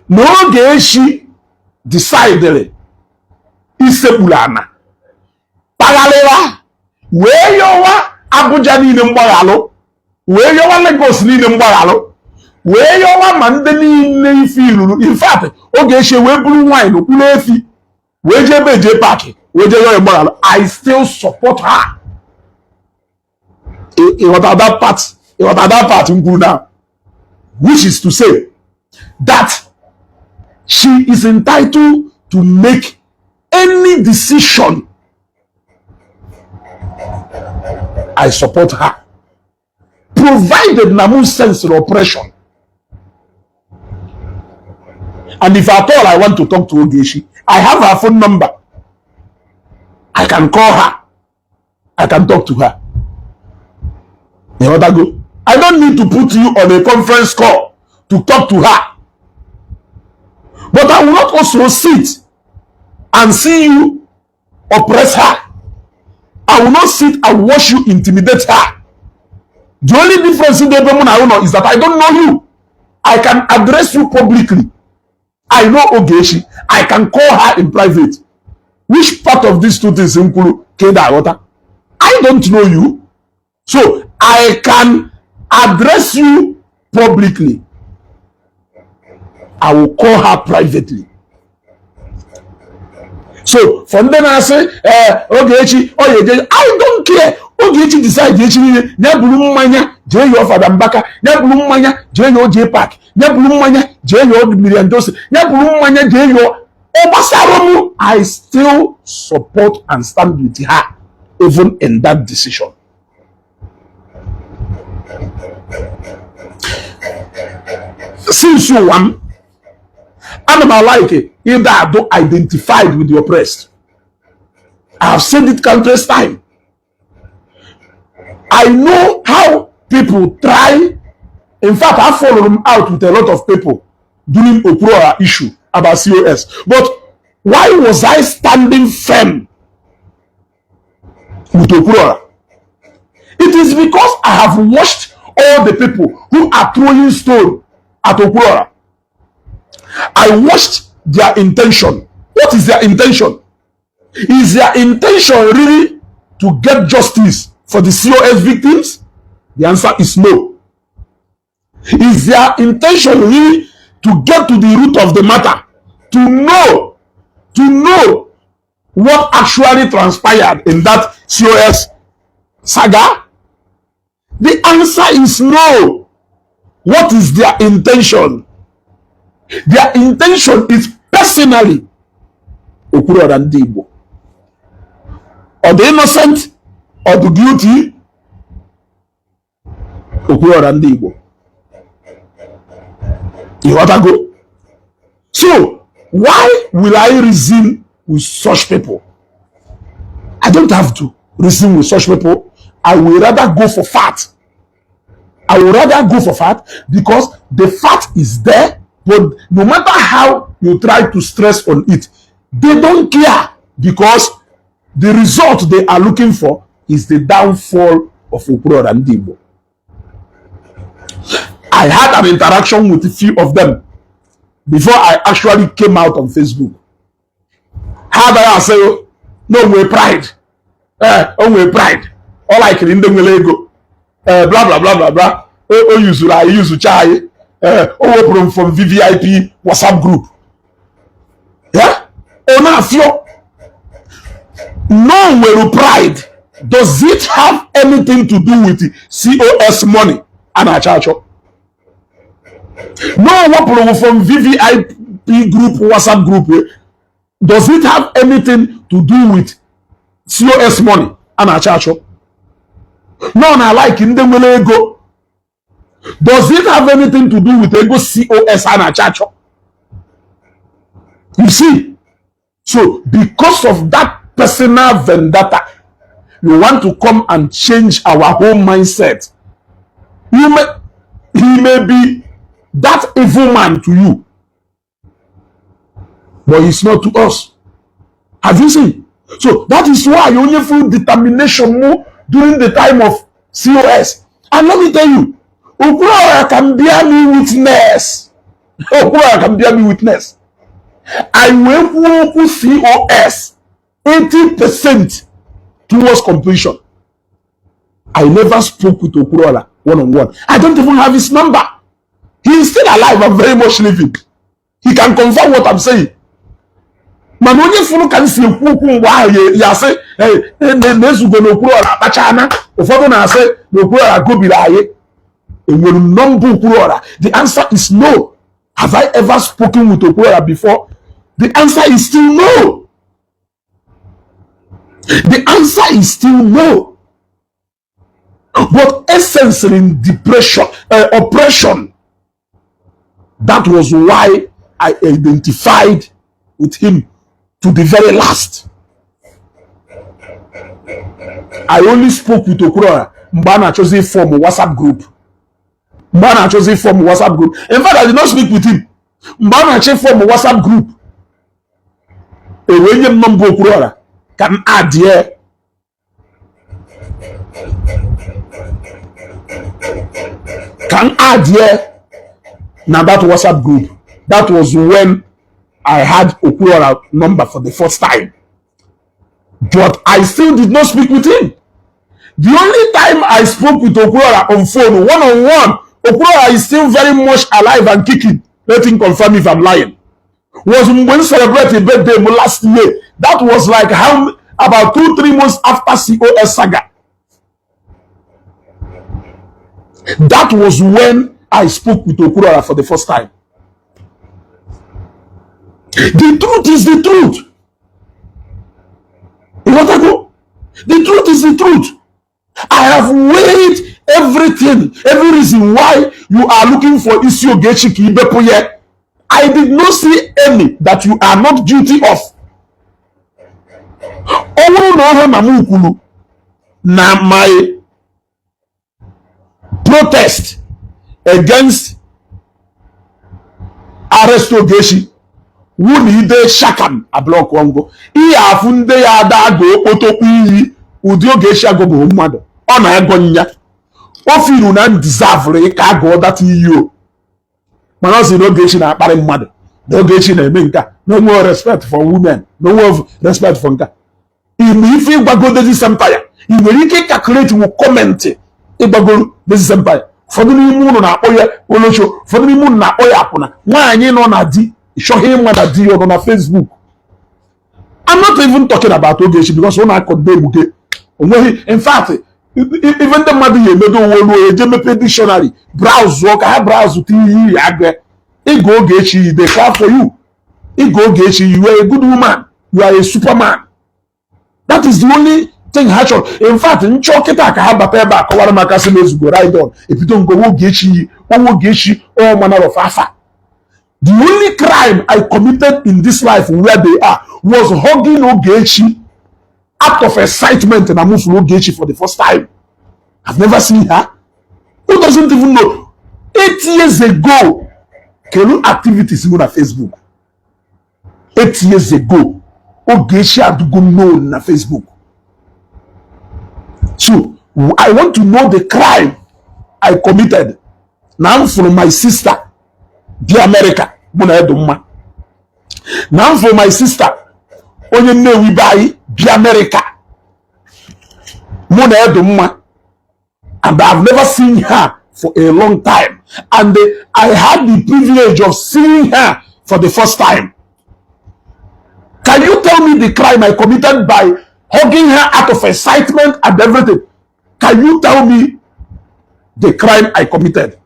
Speaker 2: na Ogechi decided isekpuru ana, kpagharịwa, wee yọwa Abuja niile mgbaghalụ, wee yọwa Lagos niile mgbaghalụ, wee yọwa ma ndị niile ife iruru. In fact, Ogechi wee buru nwanyị n'okpuru efi wee jebe eje paaki wee jee yọọ mgbaghalụ. I still support her. Ịghọta that part m kwuru now, which is to say that she is entitled to make any decision. I support her, provided Namu sense oppression. And if at all I want to talk to Ogechi, I have her phone number. I can call her. I can talk to her. You know that go? I don't need to put you on a conference call to talk to her. But I will not also sit and see you oppress her. I will not sit and watch you intimidate her. The only difference in the Bemun is that I don't know you. I can address you publicly. I know Ogechi. I can call her in private. Which part of these two things include Keda Water? I don't know you. So I can address you publicly. I will call her privately. So from then I say, Ogechi, I don't care. Ogechi decide nyabulu mmanya jee yo Fada Mbaka, nyabulu mmanya jee yo J Park, nyabulu mmanya jee yo Miriam Dose, nyabulu mmanya jee yo Obasaromu. I still support and stand with her even in that decision. Since you won, animal like it, either I don't identified with the oppressed. I have said it countless times. I know how people try. In fact, I followed them out with a lot of people during Oprah issue about COS. But why was I standing firm with Oprah? It is because I have watched all the people who are throwing stone at Oprah. I watched their intention. What is their intention? Is their intention really to get justice for the COS victims? The answer is no. Is their intention really to get to the root of the matter? To know what actually transpired in that COS saga? The answer is no. What is their intention? Their intention is personally Okwuluora and Igbo. Or the innocent or the guilty Okwuluora and Igbo. You want to go? So, why will I reason with such people? I don't have to reason with such people. I will rather go for fact. I will rather go for fact because the fact is there, but no matter how you try to stress on it, they don't care because the result they are looking for is the downfall of Okwuluora and Igbo. I had an interaction with a few of them before I actually came out on Facebook. How do I say, no way pride? Oh, way pride. All I can in the ego. Blah, blah, blah, blah, blah. Oh, I use chai. From VVIP WhatsApp group. Yeah? Oh, now, fear. No way pride. Does it have anything to do with the COS money and a church? No one from VVIP group, WhatsApp group. Does it have anything to do with COS money and a church? No, I like in the ego. Does it have anything to do with ego COS and a church? You see, so because of that personal vendetta, you want to come and change our whole mindset. He may be that evil man to you, but he's not to us. Have you seen? So that is why you only feel determination more during the time of COS. And let me tell you, Okwuluora can bear me witness. Okwuluora can bear me witness. I will COS 80% towards completion. I never spoke with Okwuluora one-on-one. I don't even have his number. He is still alive and very much living. He can confirm what I'm saying. Man, onye funu can see okwu ngwa ya say, hey, nezugo no Okwuluora akpachana. Ụfọdụ na say no Okwuluora gobiri aye. Enwere number Okwuluora. The answer is no. Have I ever spoken with Okwuluora before? The answer is still no. The answer is still no. But essence in depression, oppression. That was why I identified with him to the very last. I only spoke with Okwuluora Mbana chose from WhatsApp group. Mbana chose from WhatsApp group. In fact, I did not speak with him. Mbana chose from WhatsApp group. A when you number Okwuluora can add here. Can add here. Now that WhatsApp group. That was when I had Okwuluora number for the first time. But I still did not speak with him. The only time I spoke with Okwuluora on phone, one-on-one, Okwuluora is still very much alive and kicking. Let him confirm if I'm lying. Was when we celebrated birthday last year. That was like about 2-3 months after COS saga. That was when I spoke with Okwuluora for the first time. The truth is the truth. You want to go? The truth is the truth. I have weighed everything, every reason why you are looking for Ogechi Okeke Njaka. I did not see any that you are not guilty of. Na my protest against arrest Ogechi wuni ide shakam ablock wango iya afunde ya dago okpotokwu iyi udi Ogechi agogo mmadu ọ na ego nya o firu na deserve ka go that iyo mana si Ogechi na akpari mmadu Ogechi na eme nka no more respect for women, no more respect for nka
Speaker 1: If you go this empire, you will calculate will comment Igbo this empire. For the moon na oya olocho, for the moon na oya apuna. Why you know na di show him what I do on Facebook. I'm not even talking about Ogechi because when I condemn Uge. In fact, even the mother you made a dictionary, browse work, I browse to TV, Igbo Ogechi, they clap for you. Igbo Ogechi, you are a good woman, you are a superman. That is the only thing actual. In fact, in Chokita, I have a pair back, one of my customers go right on. If you don't go Ogechi, all manner of afa. The only crime I committed in this life where they are was hugging Ogechi out of excitement, and I moved to Ogechi for the first time. I've never seen her. Who doesn't even know? 8 years ago, Kelu activities on Facebook. 8 years ago, Ogechi had to go known on Facebook. So I want to know the crime I committed. Now from my sister, the America, now for my sister, onye nne we buy the America, and I've never seen her for a long time, and I had the privilege of seeing her for the first time. Can you tell me the crime I committed by hugging her out of excitement and everything? Can you tell me the crime I committed?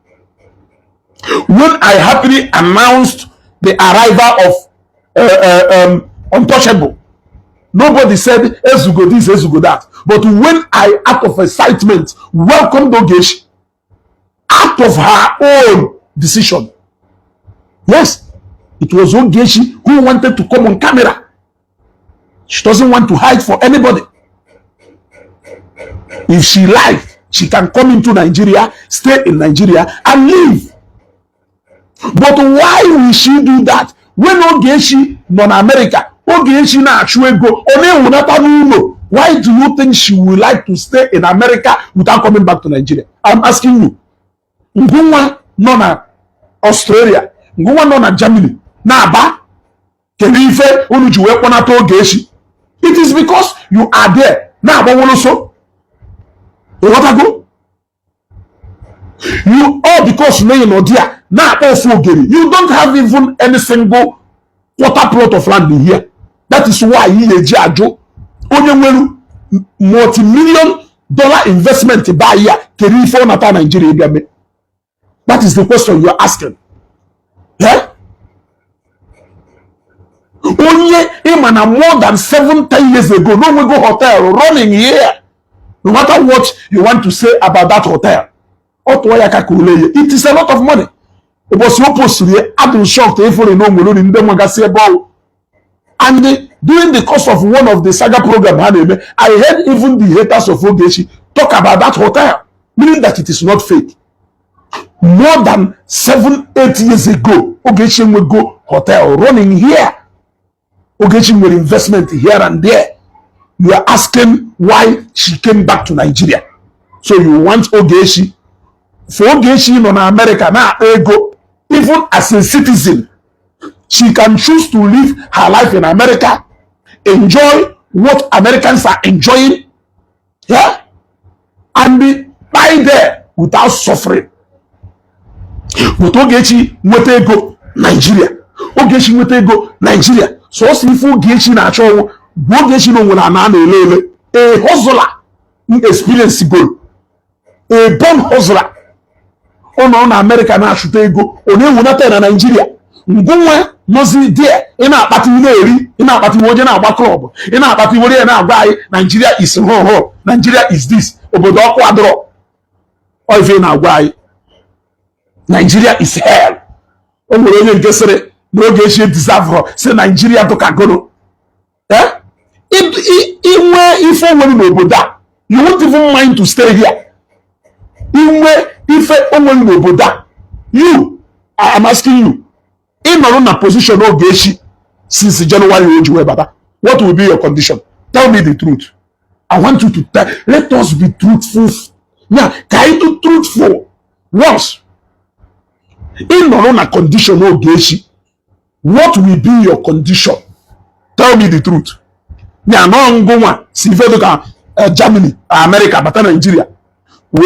Speaker 1: When I happily announced the arrival of Untouchable, nobody said Ezugo this, Ezugo that. But when I, out of excitement, welcomed Ogechi out of her own decision, yes, it was Ogechi who wanted to come on camera. She doesn't want to hide for anybody. If she likes, she can come into Nigeria, stay in Nigeria, and leave. But why will she do that? When Ogechi non-America, Ogechi na Achuego, why do you think she would like to stay in America without coming back to Nigeria? I'm asking you. Ngumwa no na Australia, Ngumwa no na Germany, na Aba, Kerife, Unujuwe Ponato Ogechi. It is because you are there. Na Aba Woloso. Go? You all because you know there. Now you don't have even any single quarter plot of land in here. That is why you only multi-million dollar investment by year carry for Nigeria. That is the question you are asking. Yeah? Only more than 7-10 years ago, no we go hotel running here. No matter what you want to say about that hotel, it is a lot of money. It was supposed to be I've shocked every no in the ball. And during the course of one of the saga program, I heard even the haters of Ogechi talk about that hotel, meaning that it is not fake. More than 7-8 years ago, Ogechi will go hotel running here. Ogechi will investment here and there. You are asking why she came back to Nigeria. So you want Ogechi. For Ogechi in America now, ego, even as a citizen, she can choose to live her life in America, enjoy what Americans are enjoying, yeah, and be by there without suffering. But Ogechi nwete ego Nigeria. Ogechi nwete ego Nigeria. So if Ogechi na achọ Ogechi no nwere ana na-elele, a hustler experience goal, a born hustler. Ono na America na achụta ego, onye nwunata na Nigeria. Ngwunwe nozi there, ina akpati na-eri, ina akpati woje na agba club, ina akpati wore na agba anyị, Nigeria is ho, Nigeria is this, obodo ọkụ adọrọ. Oive na agwa anyị, Nigeria is hell. O nwere onye nke sịrị na Ogechi deserve say Nigeria to kagoro. Eh? Inwe ife nwere n'obodo a, you won't even mind to stay here. Inwe ife onwere n'obodo a, you, I am asking you, in a position Ogechi since January ojiwe baba, what will be your condition? Tell me the truth. I want you to tell. Let us be truthful. Now, can you do truthful? Once in a condition Ogechi, what will be your condition? Tell me the truth. nya no ngwa si vedo ka Germany America bata Nigeria we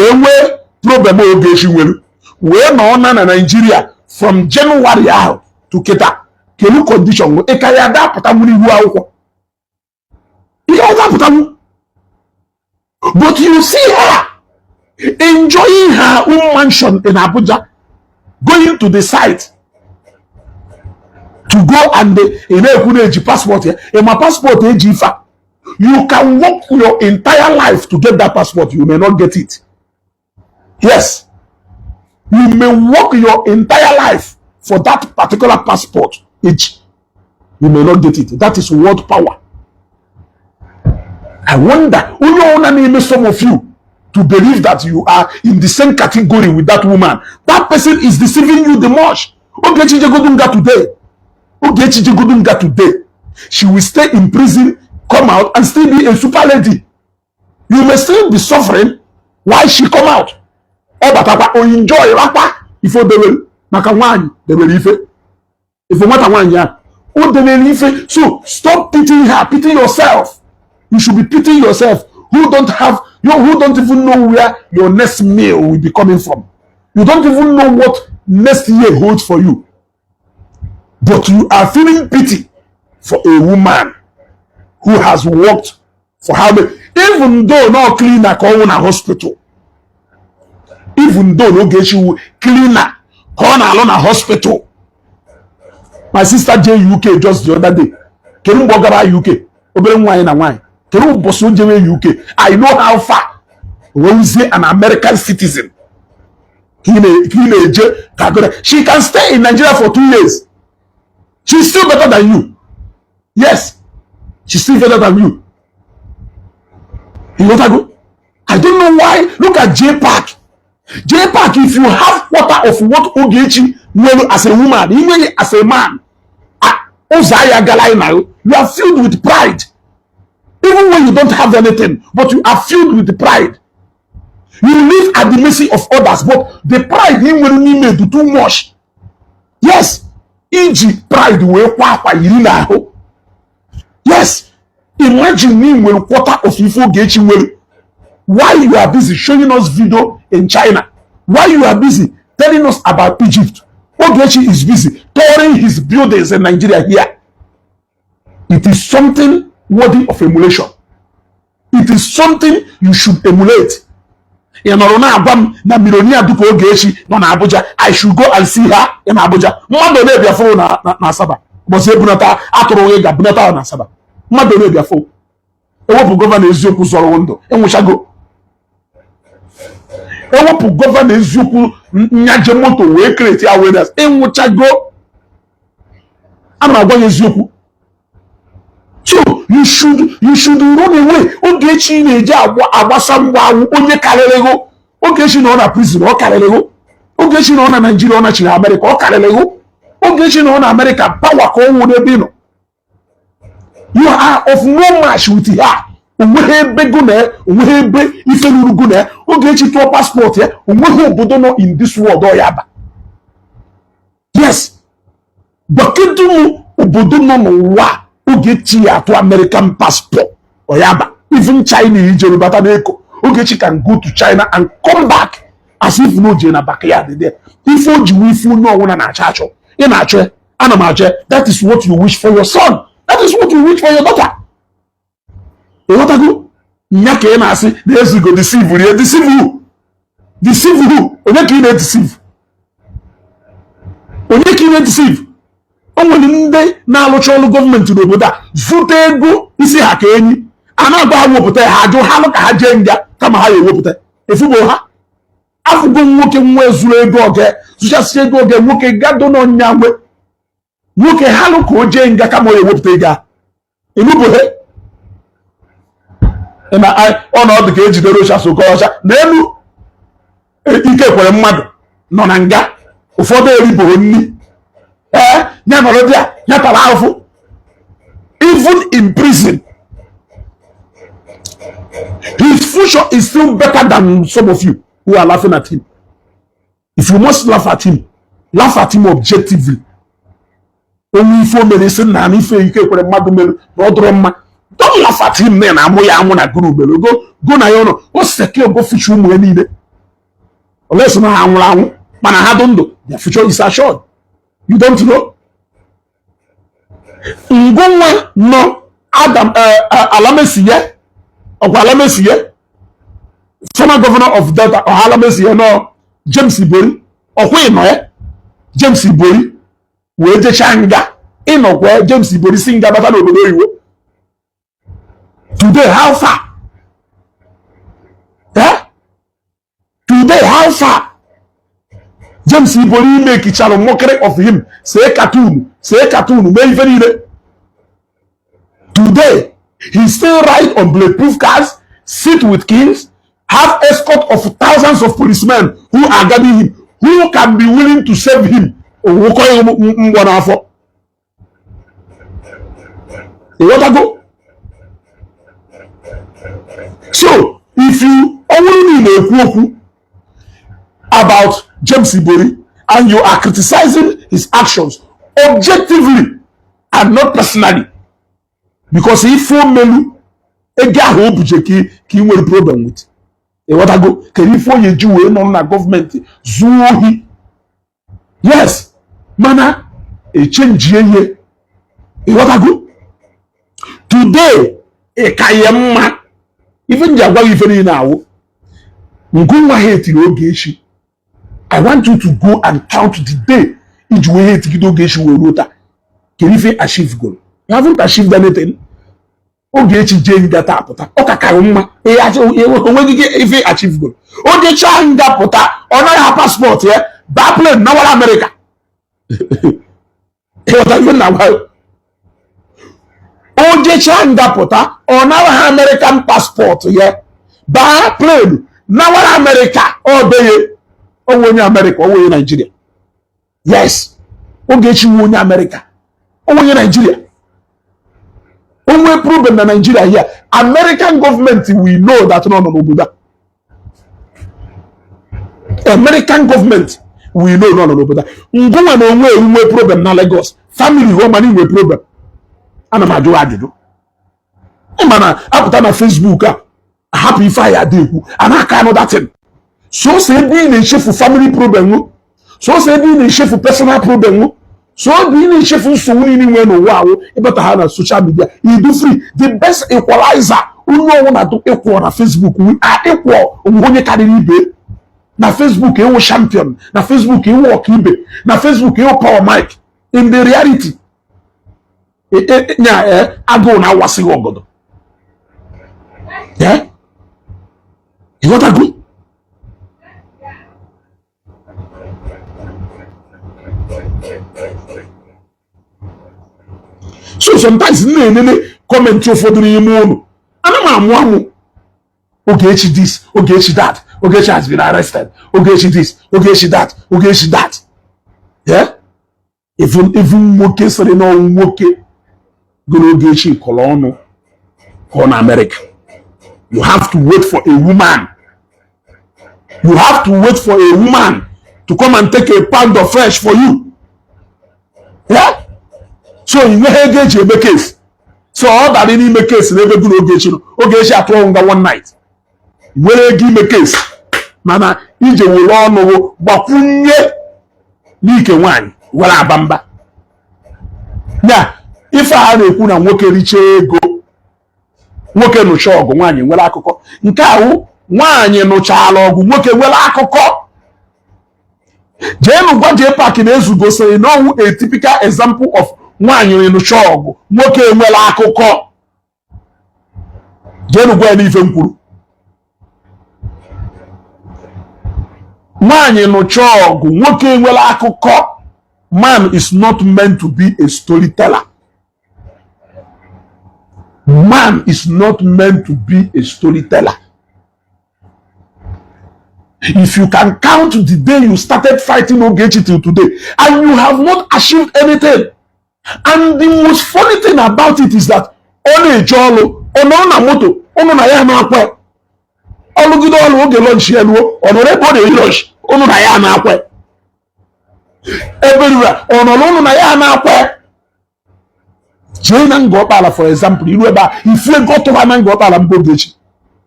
Speaker 1: problem Ogechi nwere we no na Nigeria from January out to keta kelu condition e ka ya da pụta muri iwu akwụkwọ ihe da pụta mu. But you see her enjoying her own mansion in Abuja, going to the site to go and passport here. In my passport, you can work your entire life to get that passport. You may not get it. Yes, you may work your entire life for that particular passport. You may not get it. That is world power. I wonder, some of you to believe that you are in the same category with that woman. That person is deceiving you the most. Ogechi Okeke today. She will stay in prison, come out, and still be a super lady. You may still be suffering while she come out. Or enjoy before they will they will leave. If you want so stop pitying her, pity yourself. You should be pitying yourself who don't even know where your next meal will be coming from. You don't even know what next year holds for you. But you are feeling pity for a woman who has worked for how many, even though no cleaner call on a hospital. Even though no get you cleaner call on a hospital. My sister UK just the other day. Can you walk about UK? Wine and wine. UK. I know how far when you say an American citizen. She can stay in Nigeria for 2 years. She's still better than you. Yes, she's still better than you. You want to go? I don't know why. Look at J Park. J Park, if you have quarter of what Ogechi knew as a woman, even as a man, you are filled with pride. Even when you don't have anything, but you are filled with pride. You live at the mercy of others, but the pride in will need to too much. Yes, pride will yes, imagine me when quarter of Ogechi will. Why you are busy showing us video in China? Why you are busy telling us about Egypt? Ogechi is busy touring his buildings in Nigeria here. It is something worthy of emulation. It is something you should emulate. In na millionaire duko Ogechi no na Abuja. I should go and see her in Abuja. Mmadụ na bia fo na Asaba. But say bunata atoro we ga bunata na Asaba. Mmadụ na bia fo. Ewopu governor eziokwu zoro ndo. Enwuchago. Ewopu governor eziokwu nyaje moto we create awareness. Enwuchago. Ama agwa eziokwu. So you should run away. Ogechi na-eje agbasa ngwa onye karịrịgo. Ogechi na ọ na prison ọ karịrịgo. Ogechi na ọ na Nigeria ọ na chiri America ọ karịrịgo. Ogechi na ọ na America power ka ọ nwụ n'ebe nọ. You are of no match with her. Onweghị ebe go na onweghị ebe ife ruru go na Ogechi tụọ passport ya onweghị obodo nọ in this world ọ ya ba. Yes. Bakedu obodo nọ n'ụwa Ogechi to American passport or yaba. Even China Jerubata Neko. Ogechi can go to China and come back as if no Jena backyard there. If you no one na chacho. In actual anamache, that is what you wish for your son. That is what you wish for your daughter. You want to go? Nyake na say there's go deceive you. Deceive who? Deceive who? Onyeki na deceive. Onyeki na deceive. Onwere ndị na-alụcha ọrụ gọọmenti n'obodo a zụta ego isi ha ka enyi a na-agba ha wepụta ha ajụ ha ka ha jee nga kama ha ewepụta efugo ha afụgo nwoke nwa ezuru ego oge zụchasị ego oge nwoke gado n'ọnya nwe nwoke ha lụ ka o jee nga kama ọ ewepụta ego a enubụhe ọnọdụ ka ejidere ocha sokoọcha n'elu ike kwere mmadụ nọ na nga ụfọdụ eribụrụ nni even in prison, his future is still better than some of you who are laughing at him. If you must laugh at him objectively. Only for medicine and if you can Don't laugh at him man. Go na yono. What's secure go fish room we need? Unless no anwụ mana ha do ndo, their future is assured. You don't know? Ngonwa no Adam Alamesiye or Alamesiye, former governor of Delta or Alamesiye no James Ibori or who no James Ibori we je changa ino kwa James Ibori singa bata no obodo iwo. Today how far? Today how far? James Ibori make each other mockery of him. Say cartoon, may even today, he still ride on bulletproof cars, sit with kings, have escort of thousands of policemen who are guarding him, who can be willing to save him. So, if you only need a quote about James Ibori and you are criticizing his actions objectively and not personally, because if for melu a guy who bujeki ki will problem with e what I go can you for you we no na government zuhi yes mana a change ye e what I go today e kayemma even jagwa ifeni now ngunwa hate Ogechi. I want you to go and count the day each way hate Ogechi we wrote can you achieve goal. You haven't achieved anything. Ogechi Jane that apota. Okakaruma. If achieve goal. Ogechi anga pota. Ona ya passport here. Baplane na wala America. What are you now? Ogechi anga pota. Ona ya American passport here. Baplane na wala America. Oh dey. Oh when America. Oh when Nigeria. Yes. Ogechi when America. Oh when Nigeria. Only problem in Nigeria here. American government, we know that no Buddha. American government, we know no Buddha. We problem na Lagos. Family home money we problem. And I'm do. Mana I na Facebook happy fire day and I can't know that thing. So say being a chef for family problem. So say being a chef for personal problem. So being a chef so anywhere no wow about how social media you do free the best equalizer who know want to equal na Facebook we are equal onye carry be na Facebook e champion na Facebook e work ibe na Facebook e power mic in the reality ago na wasi ogodo yeah you what agree. So sometimes comment for the moon. And Ogechi this, Ogechi that, Ogechi has been arrested, Ogechi this, Ogechi that, Ogechi that. Yeah? Even moke so no moke go Ogechi Colono on America. You have to wait for a woman. You have to wait for a woman to come and take a pound of flesh for you. Yeah? So you know Ogechi make case. So all that any make case never do Ogechi at one night. Where give me case. Mana ije will all know bakunye like one wala bamba. Now if I had a kuna woke riche go woke no shogo nwanye wala akụkọ nke ahụ nwanye no chala ọgụ woke wala akụkọ. Jenu gwa je park na ezugo say no a typical example of nwanyị no shogo woke wala akụkọ. Jenu gwa ni ife nkwuru. Nwanyị no shogo woke wala akụkọ. Man is not meant to be a storyteller. Man is not meant to be a storyteller. If you can count the day you started fighting Ogechi till today, and you have not achieved anything, and the most funny thing about it is that only Jolo, na moto, na ya na akwa. Olugido olu oge lunch yelu, onorebo de lunch, na ya na akwa. Everywhere, na ya na akwa. Jena Ngopala, for example, you know about if you go to Ngopala and Ogechi,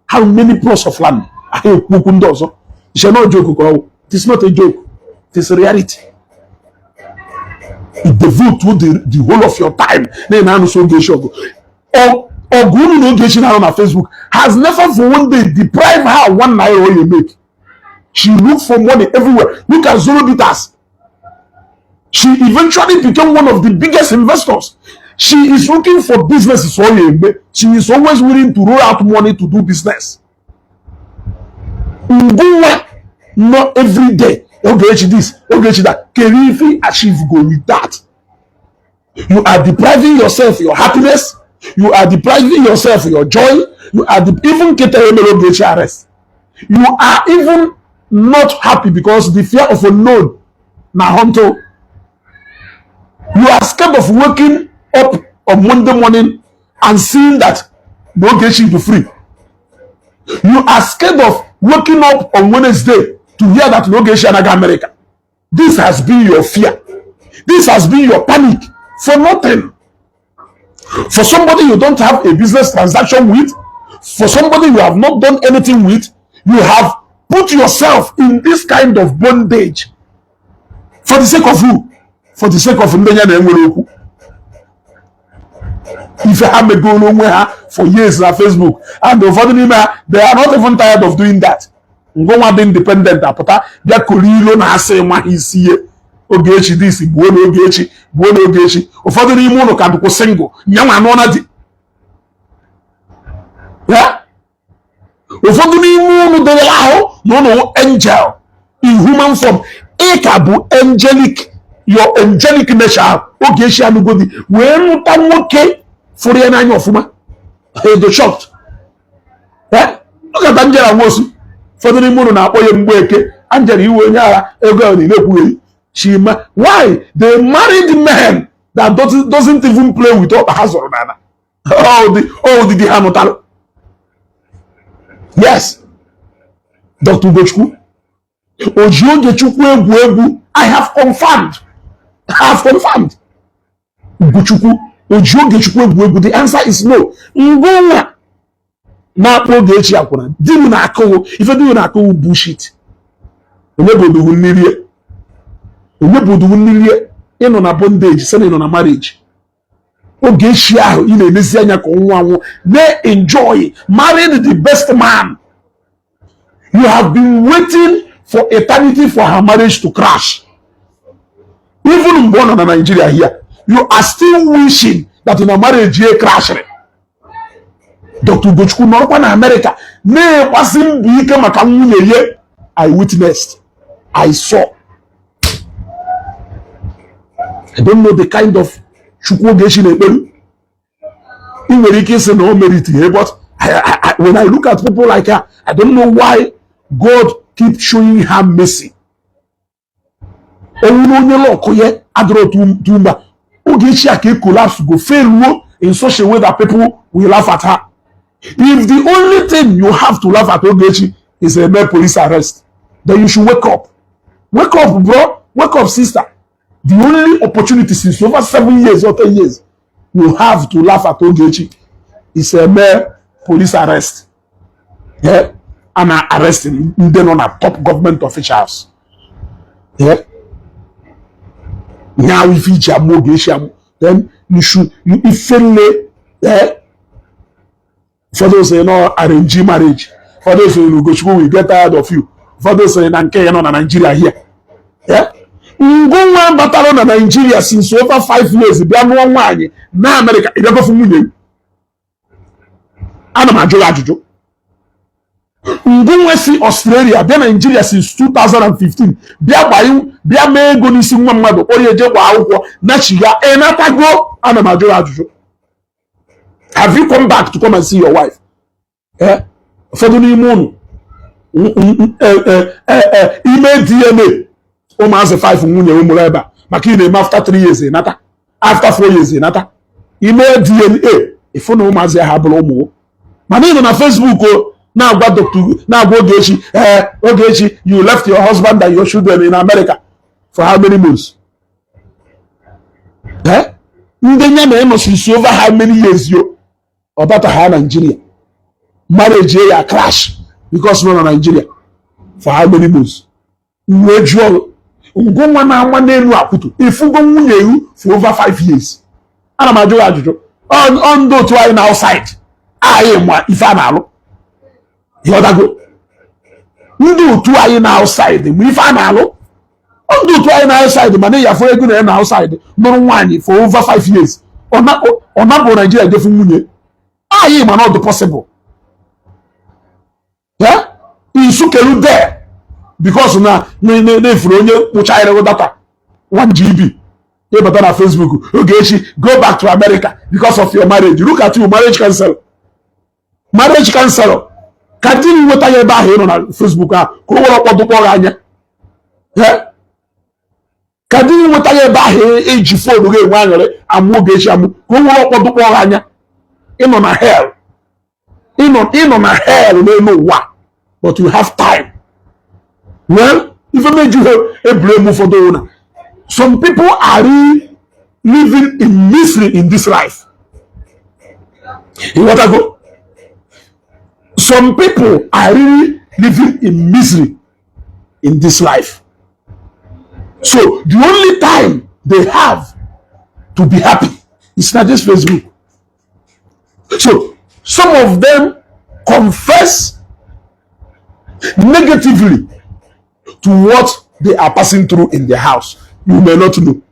Speaker 1: how many plots of land? I hear Kukundozo. It's not a joke. It is not a joke. It is a reality. You devote to the whole of your time. Then I know so or Guru Ogechi on Facebook has never for one day deprived her £1 you make. She looked for money everywhere. Look at Zoro Bitters. She eventually became one of the biggest investors. She is looking for businesses. She is always willing to roll out money to do business. Not every day. Ogechi this, Ogechi that. Can you achieve go with that? You are depriving yourself your happiness. You are depriving yourself your joy. You are even Ogechi arrest. You are even not happy because the fear of unknown. Nahonto. You are scared of waking up on Monday morning and seeing that Ogechi is free. You are scared of waking up on Wednesday to hear that Ogechi and America. This has been your fear. This has been your panic for nothing. For somebody you don't have a business transaction with, for somebody you have not done anything with, you have put yourself in this kind of bondage. For the sake of who? For the sake of Ndenya na Enweroku. If you have a goal for years on Facebook, and they are not even tired of doing that. Ngoma dị independent apụta bịa kolilo na asị ma isi ye Ogechi this bụ Ogechi ụfọdụ n'ime ụlọ ka dịkwa single nyanwa anọ na di ya ụfọdụ n'ime ụlọ dere ahụ na ụlọ angel in human form ka bụ angelic your angelic nature Ogechi anugodi wee nụta nwoke fụrụ ya n'anya ọfụma edo shocked ọ ga Angela nwosu fọdụ n'ime ụlọ na-akpọ ya Mgbeke Angela iwe onye agha ego ahụ na-ekwugheri Chima. Why? They married men that doesn't even play with all the hazard. Oh, the Hanotalo. Yes. Dr. Gochku. Ogechi I have confirmed. Gochukwu. Ogechi the answer is no. Ngoma. Na Ogechi akwuna. Dimu na akowo. If you do na akowo bullshit. Onebodo hunnirie. Onebodo hunnirie. Ino na bondage. Sene ino na marriage. Ogechi ahụ ị na-emezi anya ka nwa anwụ na-enjoy married the best man. You have been waiting for eternity for her marriage to crash. Even in born in Nigeria here, you are still wishing that in a marriage here crash. Dr. Gochku nọrọkwa na America na-ekwasị mbọ ike maka nwunye ya. I witnessed. I saw. I don't know the kind of Chukwu Ogechi na-ekperu. I nwere ike ịsị na o merit here, but when I look at people like her, I don't know why God keeps showing her mercy. Onye lọkụ ya adọrọ tumba. Ogechi aka collapse go fail in such a way that people will laugh at her. If the only thing you have to laugh at Ogechi is a mere police arrest, then you should wake up. Wake up, bro. Wake up, sister. The only opportunity since over 7 years or 10 years you have to laugh at Ogechi is a mere police arrest. Yeah? And arresting them on a top government officials. Yeah? Now if you jam Ogechi, then you should for those say no arrange marriage. For those say you go to we get tired of you. For those say Nanke no na Nigeria here. Yeah? Ngwa batalo na Nigeria since over 5 years. Bia no nwanye na America e dey for munye. Ana ma jola ajuju. Ngwa si Australia bia Nigeria since 2015. Bia me ego n'isi nwa mmadu onye je kwa akwụkwọ na chiga enatago ana ma jola ajuju. Have you come back to come and see your wife? Eh? For the new moon. Email DNA. Oma has a 5 munye umuleba. Makine after 3 years nata. After 4 years nata. Email DNA. If you know mazi hablo mo. Manino na Facebook now got Dr. Now go Ogechi, you left your husband and your children in America for how many months? Eh? Ndenya na eno since over how many years yo? Or that ha Nigeria. Marriage ya crash because no na Nigeria. For how many months? Uwejuo ngoma na nwa n'elu akwutu. Ifugo nwunye yu for over 5 years. Ana majo ajuju. On do to I outside. Aye mwa ife ana-alụ. Yodago. Ndu to I outside. Mu ife ana-alụ. On do to I outside. Mane ya for ego na outside. No nwanyị for over 5 years. Ona bo Nigeria dey fun nwunye. Aye ma not possible. Yeah? Isukelu there. Because na furu onye kpucha ire data 1 GB. You better on Facebook. Ogechi, go back to America because of your marriage. Look at you, marriage counselor. Marriage counselor. Continue with your back here on Facebook. Go up on the anya. Yeah? Continue with your back here. Age 4 to get one. I'm Ogechi. Go up on the anya. In on a hell. In on a hell. You don't know what. But you have time. Well, if I made you a blame for the owner. Some people are really living in misery in this life. You want to go? Some people are really living in misery in this life. So the only time they have to be happy is not just Facebook. So some of them confess negatively to what they are passing through in their house. You may not know.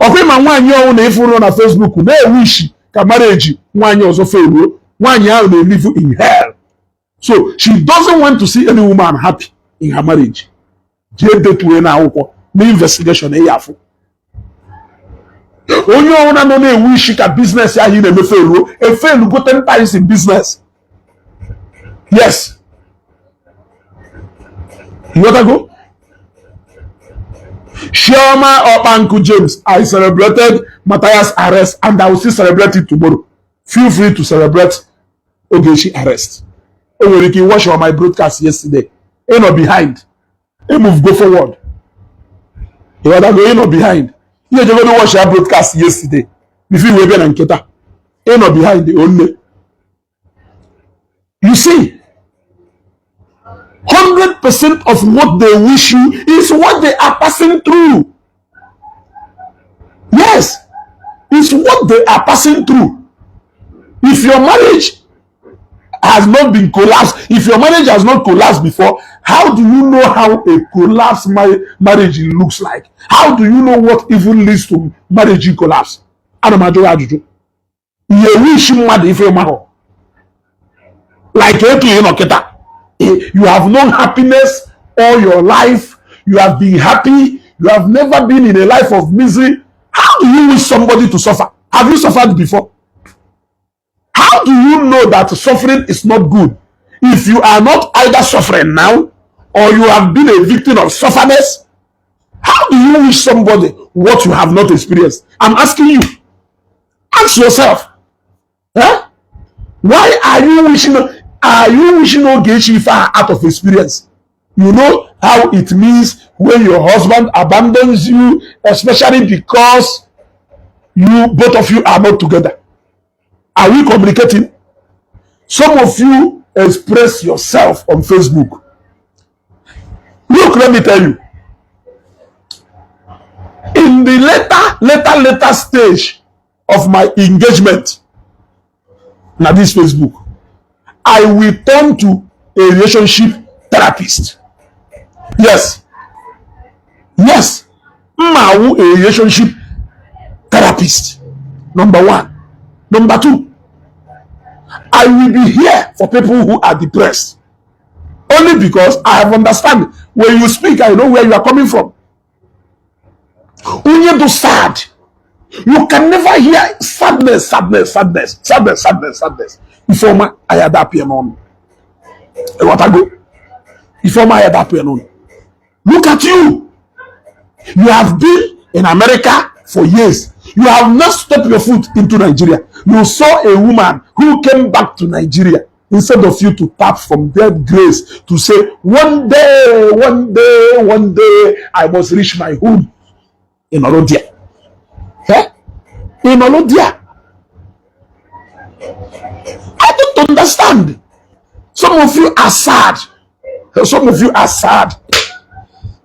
Speaker 1: Okay, my one year on if on Facebook, they wish ka marriage one year also fail. 1 year they live in hell. So she doesn't want to see any woman happy in her marriage. The investigation eyafu. Onye ona no na wish ka business ya hin na fail. E fail go 10 times in business. Yes. You want to go? Shioma Opanku James, I celebrated Matthias' arrest and I will still celebrate it tomorrow. Feel free to celebrate Ogechi arrest. Oweriki, watch on my broadcast yesterday. Ain't no behind. Ain't move, go forward. You want to go? Ain't no behind. You just go watch your broadcast yesterday. If you were and Keta, ain't no behind the only. You see, 100% of what they wish you is what they are passing through. Yes, it's what they are passing through. If your marriage has not been collapsed, if your marriage has not collapsed before, how do you know how a collapsed marriage looks like? How do you know what even leads to marriage collapse? You wish like you have known happiness all your life. You have been happy. You have never been in a life of misery. How do you wish somebody to suffer? Have you suffered before? How do you know that suffering is not good? If you are not either suffering now or you have been a victim of sufferness, how do you wish somebody what you have not experienced? I'm asking you. Ask yourself. Huh? Why are you wishing Ogechi out of experience? You know how it means when your husband abandons you, especially because both of you are not together. Are we communicating? Some of you express yourself on Facebook. Look, let me tell you. In the later stage of my engagement, now this Facebook, I will turn to a relationship therapist. Yes. Yes. A relationship therapist. Number 1. Number 2, I will be here for people who are depressed. Only because I have understand. When you speak, I know where you are coming from. When you do sad, you can never hear sadness. Before I had that piano. What I go? Before I had that piano. Look at you. You have been in America for years. You have not stepped your foot into Nigeria. You saw a woman who came back to Nigeria instead of you to tap from that grace to say, one day, I must reach my home in Orodia. Yeah? in Olodia. I don't understand. Some of you are sad. Some of you are sad.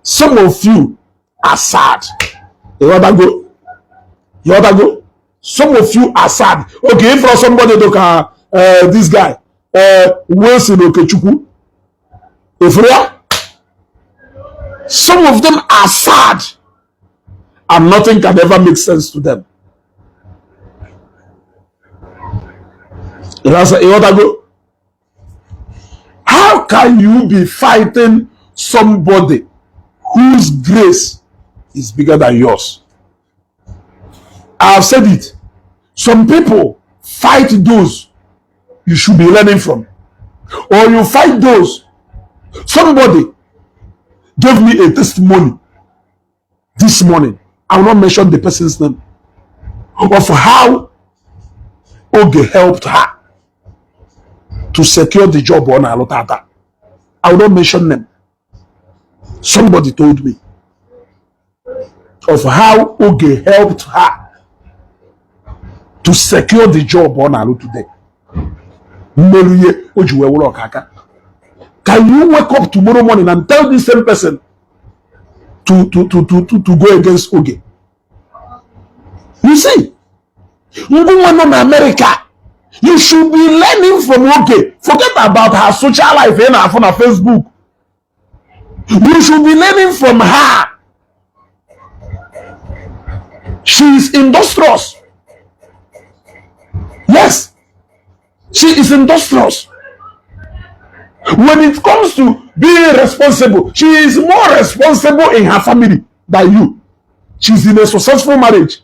Speaker 1: Some of you are sad. You want to go? You want to go? Some of you are sad. Okay, for somebody to this guy, Wilson Okechukwu. Some of them are sad, and nothing can ever make sense to them. You want to go? How can you be fighting somebody whose grace is bigger than yours? I have said it. Some people fight those you should be learning from, or you fight those. Somebody gave me a testimony this morning. I will not mention the person's name, of how Oge helped her to secure the job on Alotata. I will not mention them. Somebody told me of how Oge helped her to secure the job on Alo today. Can you wake up tomorrow morning and tell the same person to go against Oge? You see, woman in America, you should be learning from Oge. Forget about her social life and her Facebook. You should be learning from her. She is industrious. Yes, she is industrious. When it comes to being responsible, she is more responsible in her family than you. She's in a successful marriage.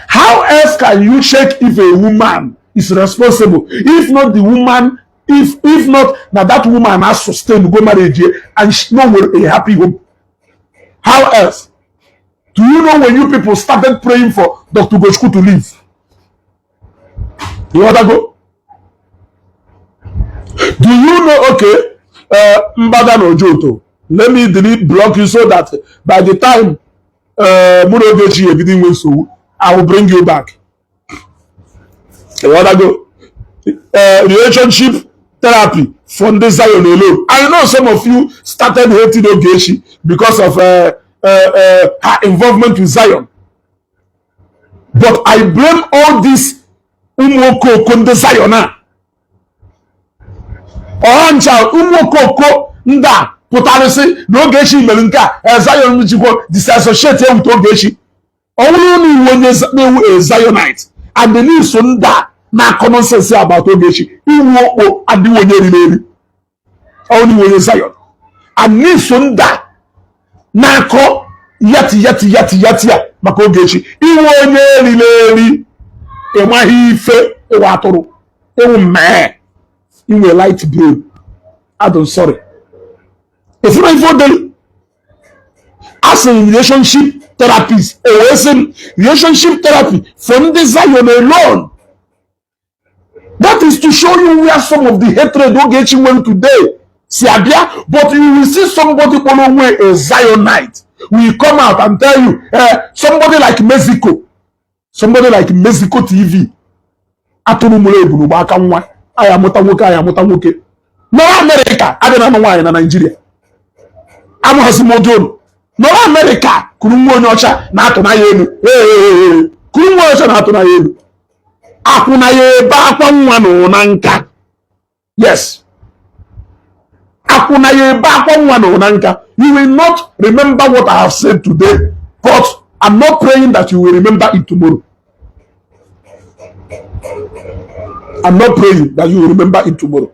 Speaker 1: How else can you check if a woman is responsible? If not the woman, if not that woman has sustained go marriage and she know a happy home. How else? Do you know when you people started praying for Dr. Gochku to leave? You want to go? Do you know, okay, Mbada no Joto, let me block you so that by the time Ogechi everything will so, I will bring you back. You want to go? Relationship therapy from the Zion alone. I know some of you started hating Ogechi because of her involvement with Zion. But I blame all this Umoko Konde Zayona. Oncha Umoko Nda Potarisi no Ogechi Melinka Zion Michiko disassociate with Ogechi. Only when a Zionite and the new Sunda na common sense about Ogechi. Iwo adi wonyeri only when a Zion and ni Sunda na ko yati maka Ogechi. Iwo onyeri Emahife Ewatoro Ewu me in a light blue. I'm sorry. If you don't as a relationship therapist, relationship therapy from the Zion alone. That is to show you where some of the hatred Ogechi went today. But you will see somebody on way a Zionite will come out and tell you, somebody like Mexico TV. Atunu mule ibunu baka nwa. Aya muta nwoke. No America, I don't know why in Nigeria. I'm Hasimodon. No America, kurungo nyocha na atuna yenu. Kurungo nyocha na atuna yenu. Akuna ye ba kwa nwa no nanka. Yes. Akuna ye ba kwa nwa no nanka. You will not remember what I have said today, but I'm not praying that you will remember it tomorrow. I'm not praying that you will remember it tomorrow.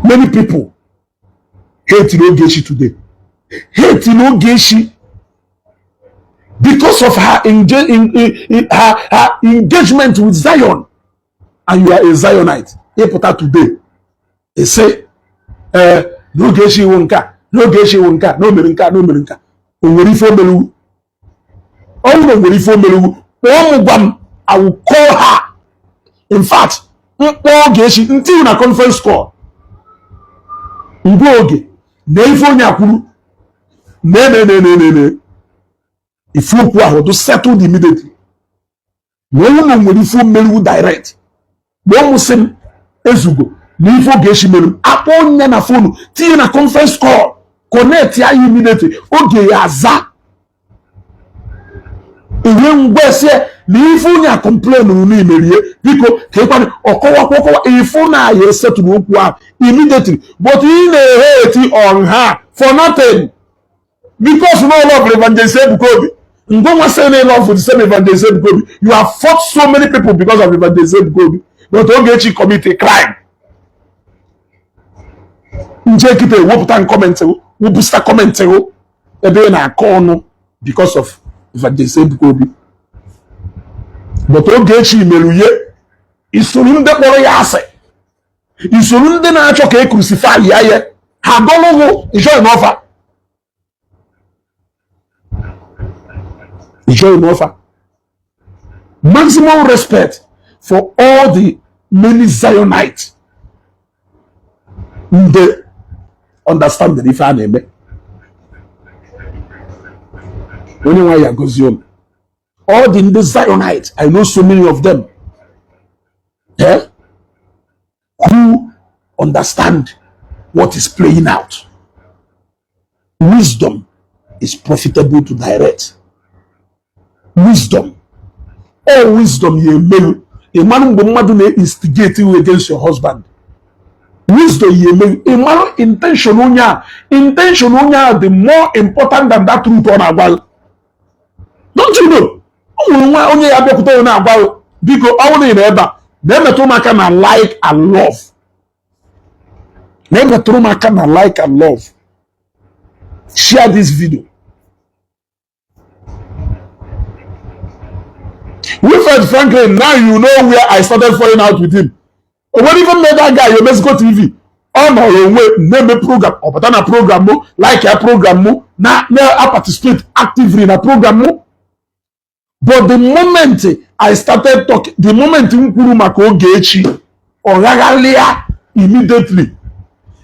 Speaker 1: Many people hate Ogechi today. Hate Ogechi because of her engagement with Zion. And you are a Zionite. They put her today. They say, Ogechi wonka. No Ogechi wonka. No Merinka. I will call her. In fact, Ogechi until na conference call. ngwa oge na ife onye akwuru ne ife okwu ahụ to settled immediately na onye na nwere ife mmeriwu direct ma ọ mụsị m ezugo na ife oge echi mere m akpọ onye na fonu tinye na conference call connect ya immediately oge ya aza ihe ngwese na ife onye a complain n'imerie biko ka ịkwana ọkọwa ife na ya esetụrụ okwu ahụ immediately but ị na-eheti on her for nothing because no love evangelist Ebuka Obi ngwa say no love for the same evangelist Ebuka Obi you have fought so many people because of evangelist Ebuka Obi but Ogechi commit a crime nje kite wepụta comment wepụta comment ebe na-akọ ọnụ because of evangelist Ebuka Obi but Ogechi meruye isoro ndị kpọrọ ya asị isoro ndị na-achọ ka e crucify ya ya ha gọlụgụ ijoin ọfa ijoin ọfa maximum respect for all the many Zionites ndị understand ife a na-eme onye nwa ya gozie m all the Zionites I know so many of them who understand what is playing out. Wisdom is profitable to direct. Wisdom. All wisdom ye may. A man will instigate you against your husband. Wisdom ye may. A man intention onya. Intention onya the more important than that truth on our wall. Don't you know? Onye ya bịakwute onye agwa biko ọ bụrụ na ebe a na-emetụrụ m aka na like and love na-emetụrụ m aka na like and love share this video Wilfred Franklin now you know where I started falling out with him when even made that guy your Mexico TV ọ nọrọ onwe na-eme program ọ pụta na program mụ like ya program mụ na participate actively na program mụ. But the moment I started talking, the moment Nkuru maka Ogechi, Oragalia immediately.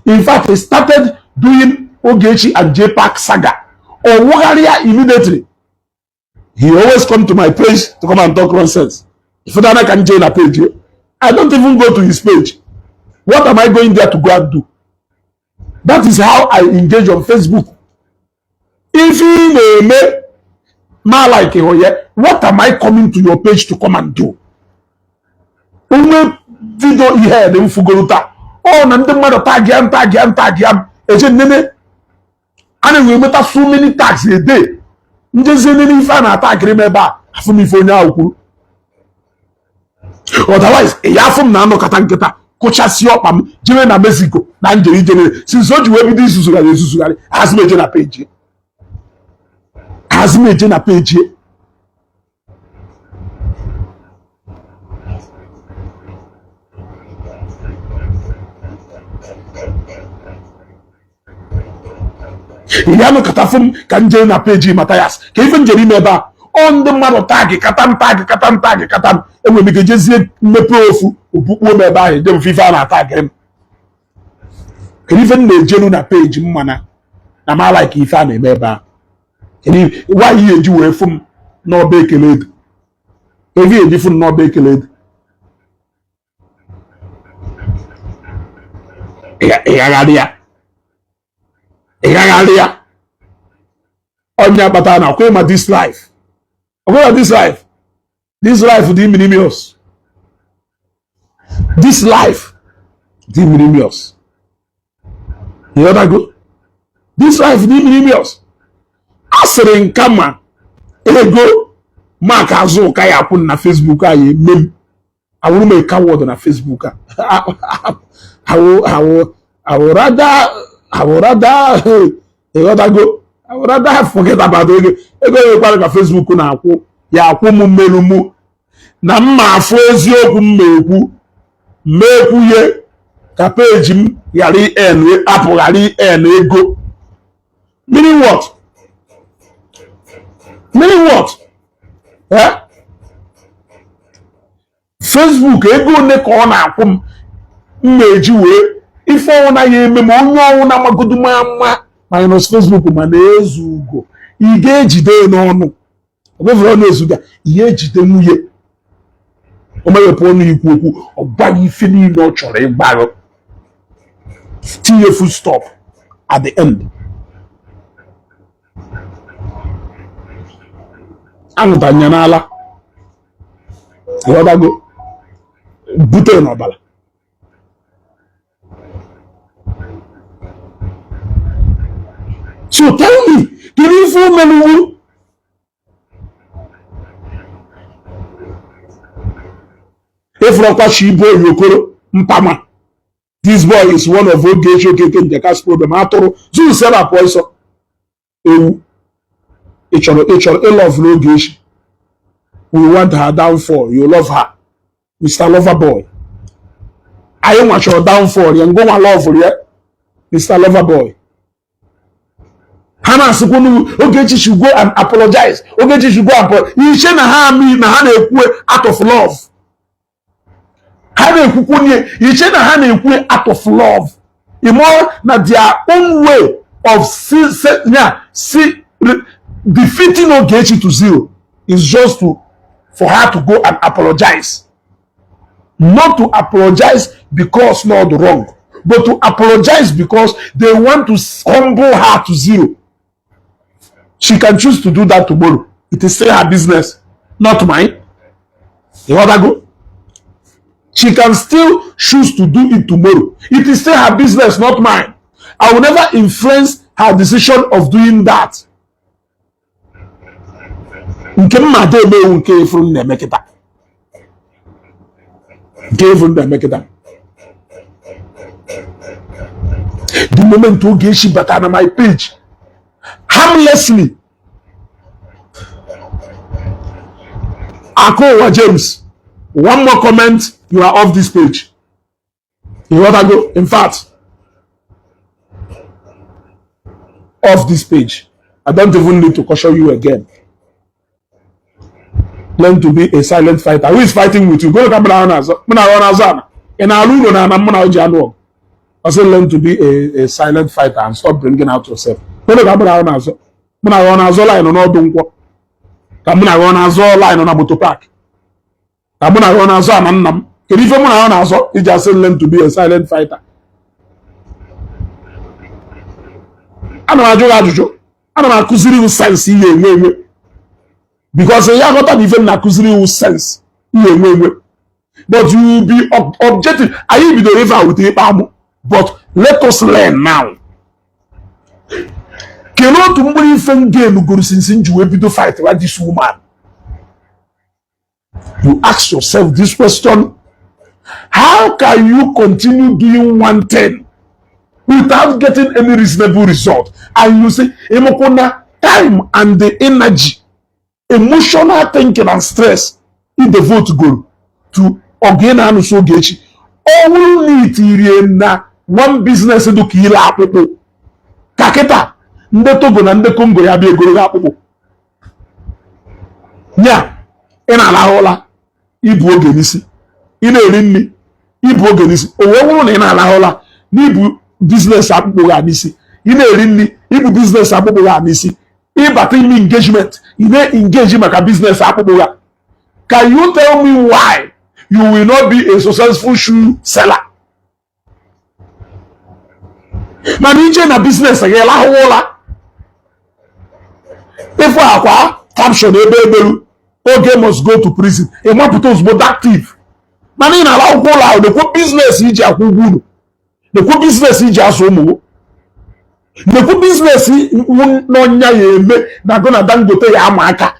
Speaker 1: In fact, I started doing Ogechi and JPAC saga. Oragalia immediately. He always come to my page to come and talk nonsense. If I can join a page, I don't even go to his page. What am I going there to go and do? That is how I engage on Facebook. If you may like what am I coming to your page to come and do? Only video here the mfugoluta. Oh, na ndị mmadụ tag yam. Eje nene. And we met so many tags a day. Njeze nene ife na tag remember. Afum ife onye akwuru. Otherwise, ya afum na anọkata nkịta. Kochasi ọkpa m jere na Mexico na njeri jere. Since o ji wee bido isusugharị. Azụ eje na page. Azụ eje na page. Iyano katafum kanje na page Matthias. Ka ife njeri meba on the mmadụ katam enwe mi gejezie mmepe ofu opukpo meba ahụ dem fifa na tag em. Ka ife na-ejenu na page mmana na ma like ife na emeba. Kini why you eji wee fum no be ekele. Evi eji fum no be ekele. Igagalia onya bata na kwema this life. Okwema this life di minimius. This life di minimius. You know go? This life di minimius. Asịrị nkama ego maka azụ ka ya kwụ na Facebook ayi mem. Awuru me ka word na Facebook a. I would rather forget about it. Ego ekwara ka Facebook na akwụ ya akwụ m mmelu mu na mma afọ eziokwu mmekwu ye ka page m yari en apụghari en ego. Meaning what? Facebook ego ne ka ọ na akwụ m mmeji wee ife ife ọnwụ na ya eme ma onye ọnwụ na amagodu mma minus Facebook ma na-ezu ugo ị ga-ejide n'ọnụ ọbụvụrụ ọnụ ezuga ihe ejide nwunye o mewepụ ọnụ ikwu okwu ọ gbaghị ife niile ọ chọrọ ịgbaghọ tinye full stop at the end. Anụtanya n'ala ịghọtago bute n'ọbara so tell me kedu ife o menuwu efurọkwachi ibu oyokoro mpama. This boy is one of Ogechi Okeke Njaka's problem. Atụrụ zuru sera pụọ ịsọ ewu ịchọrọ ịlọv n'Ogechi. We want her downfall. You love her, Mr. Loverboy. Anyị nwachọrọ downfall ya ngwa love ya Mr. Loverboy. Ha na-asịkwa Ogechi should go and apologize. Ogechi should go and apologize. Iche na ha na-ekwu out of love. Ha na-ekwukwu nye iche na ha na-ekwu out of love. Imo na their own way of defeating Ogechi to zero is just for her to go and apologize. Not to apologize because not wrong, but to apologize because they want to humble her to zero. She can choose to do that tomorrow. It is still her business, not mine. You want to go? She can still choose to do it tomorrow. It is still her business, not mine. I will never influence her decision of doing that. The moment Ogechi back on my page, harmlessly, Akowa James, one more comment, you are off this page. You want to go? In fact, off this page. I don't even need to caution you again. Learn to be a silent fighter. Who is fighting with you? Go to Cameroon. I say learn to be a silent fighter and stop bringing out yourself. Go to Cameroon. Line on all Dunkwa. Cameroon line on a motor park. Cameroon if you just say learn to be a silent fighter. I don't know sense because you have not even accusing sense. But you will be objective. I will be the river with the but let us learn now. Cannot even game go since you will be to fight like this woman. You ask yourself this question: how can you continue doing one thing without getting any reasonable result? And you say, Emokona, time and the energy, emotional thinking and stress, if the vote go to Ogena and Ogechi, all need na one business do kila people. Kaketa, nde Togo na nde Congo ya bi egoro ga people. Nya, ina la hola, ibu Ogenisi. Ina eri nni, ibu Ogenisi. Owo wuru na ina la hola, ni ibu business akpụkpọ ga nisi. Ina eri nni, ibu business akpụkpọ ga nisi. Ibata ime engagement, ine engage maka business akpụkpọ ga. Can you tell me why you will not be a successful shoe seller? Manage na business again la hola. If we are caption ebelu, Oge must go to prison. E ma put us both active. Mani na la hola, the ko business iji akwuguru. The ko business iji asomo. The ko business no nya yeme na go na Dangote ya amaka.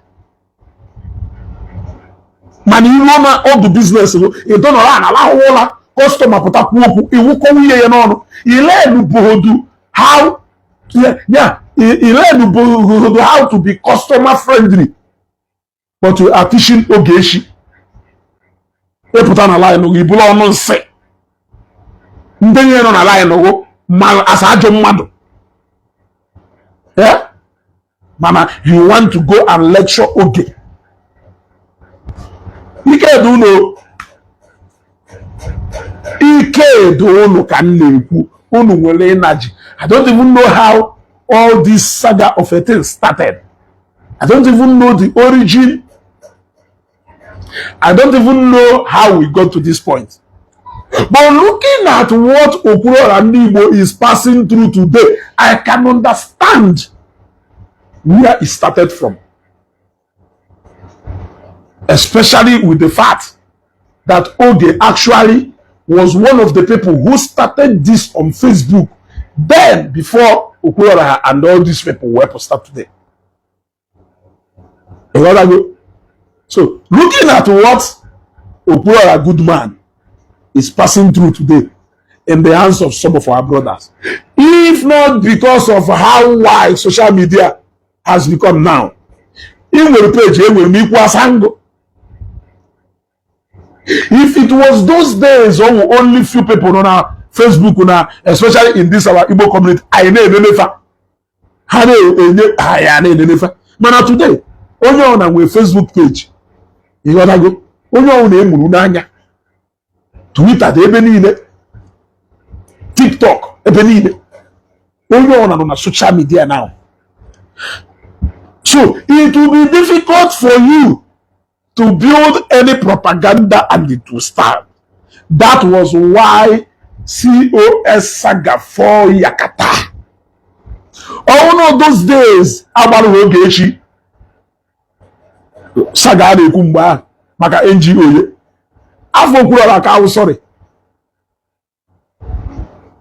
Speaker 1: Mani you know all the business e don na la hola. Customer put up work, he will come here no. He learn how he learn how to be customer friendly. But you are teaching Ogechi. They put on a line, you pull on say. Then you're on a line, mal as a jomado. Yeah? Mama, you want to go and lecture Oge. You can't do no. Ike do no can na-ekwu
Speaker 2: energy. I don't even know how all this saga of a thing started. I don't even know the origin. I don't even know how we got to this point. But looking at what Okurora and Igbo is passing through today, I can understand where it started from. Especially with the fact that Oge actually was one of the people who started this on Facebook then before Okurora and all these people were posted today. So looking at what Okurora good man is passing through today in the hands of some of our brothers, if not because of how wide social media has become now, in the page will make wasango. If it was those days when only few people on our Facebook, especially in this our Igbo community, I know never. But today, only on our Facebook page, you gotta go. Only on the Twitter, TikTok, only on social media now. So it will be difficult for you to build any propaganda and it will start. That was why COS saga for Yakata. Oh no, those days, Abaru Ogechi saga de Kumba, Maka NGO. I'm sorry.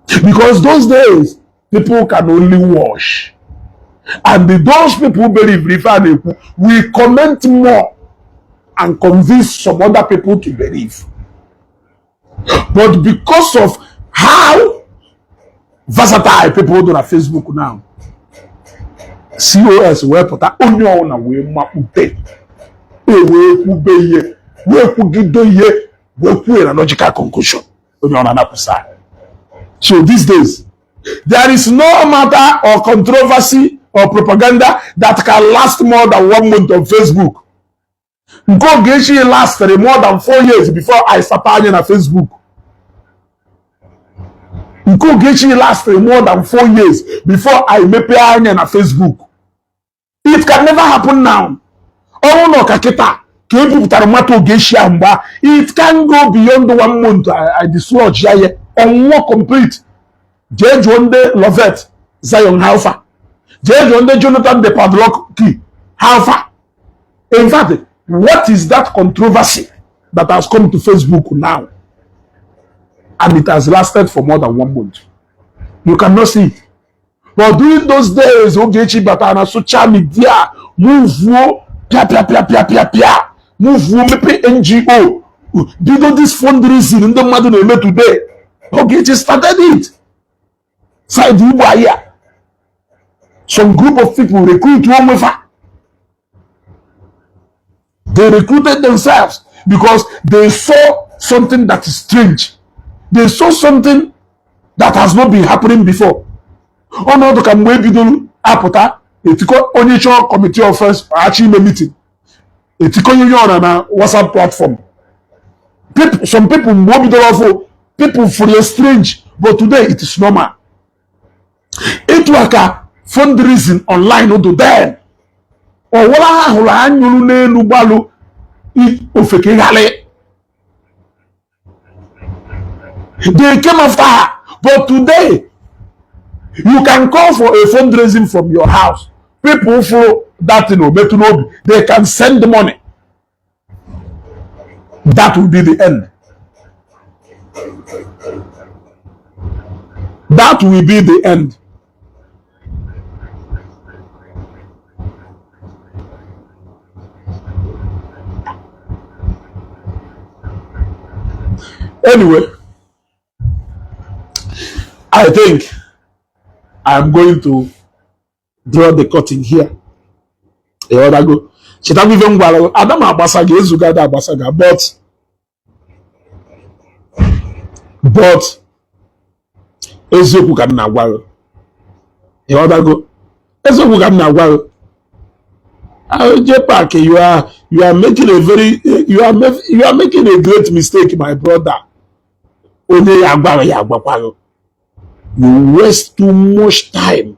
Speaker 2: Because those days, people can only watch. And those people believe we comment more and convince some other people to believe. But because of how versatile people do on Facebook now, COS where put only on a way mapute. We a logical conclusion. So these days, there is no matter or controversy or propaganda that can last more than 1 month on Facebook. Ogechi lasted more than 4 years before I started on Facebook. Ogechi lasted more than 4 years before I made on Facebook. It can never happen now. Oh no, Kaketa. It can go beyond 1 month. I dislodge on more complete. Judge one day Lovett Zion Alpha. Judge one day Jonathan the Padlock Key Alpha. In fact, what is that controversy that has come to Facebook now? And it has lasted for more than 1 month. You cannot see it. But during those days, Ogechi Batana social media move move mepe NGO. Did all this fundraising in the modern today? Ogechi started it. Side Igbo. Some group of people recruit one with her. They recruited themselves because they saw something that is strange. They saw something that has not been happening before. Oh no, to come way bidolu apota. Etiko onyecho committee of first actually meeting. Etiko union on a WhatsApp platform. Some people more bidolu people for strange, but today it is normal. It was a fundraising online or to them. Or wala anyulu balu ofeke hale. They came after her, but today you can call for a fundraising from your house. People for that they can send the money. That will be the end. That will be the end. Anyway, I think I'm going to draw the curtain here. Go. But eziokwu ka m na-agwa gị. Go. Eziokwu ka m na-agwa gị. Jepak, you are making a very you are making a great mistake, my brother. Onye ya agwa ya agbakwa gị.
Speaker 1: You waste too much time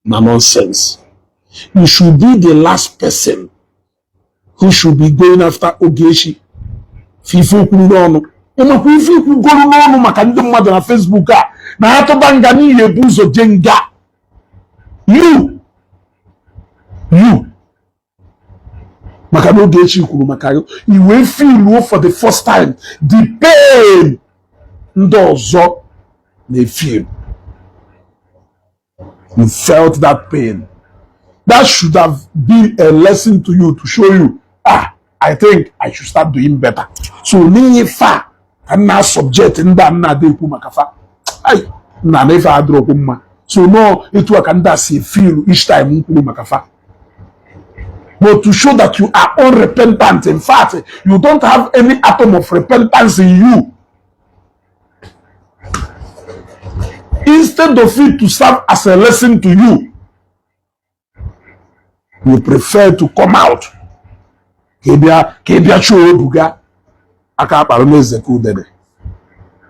Speaker 1: na nonsense. You should be the last person who should be going after Ogechi. Fifu kwuru n'ọnụ. Ịmakwa ife ikwu goro n'ọnụ maka ndị mmadụ na Facebook a na ha tụba nga n'ihi ebu ụzọ je nga. You maka na Ogechi kwuru maka gị, i wee feel for the first time the pain ndị ọzọ na-efeel. You felt that pain. That should have been a lesson to you to show you, I think I should start doing better. So n'ihe fa and now subject ndị a nna adekwu maka fa. Na nefe adrọkwu mma. So no, etu a ka ndị a si feel each time nkwuru maka fa. But to show that you are unrepentant, in fact, you don't have any atom of repentance in you. Instead of it to serve as a lesson to you, you prefer to come out. Kebia show buga aka paroneze kudede.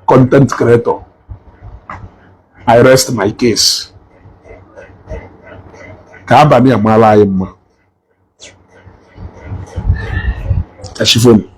Speaker 1: Content creator. I rest my case. Ka abani amala imma. Kashifoni.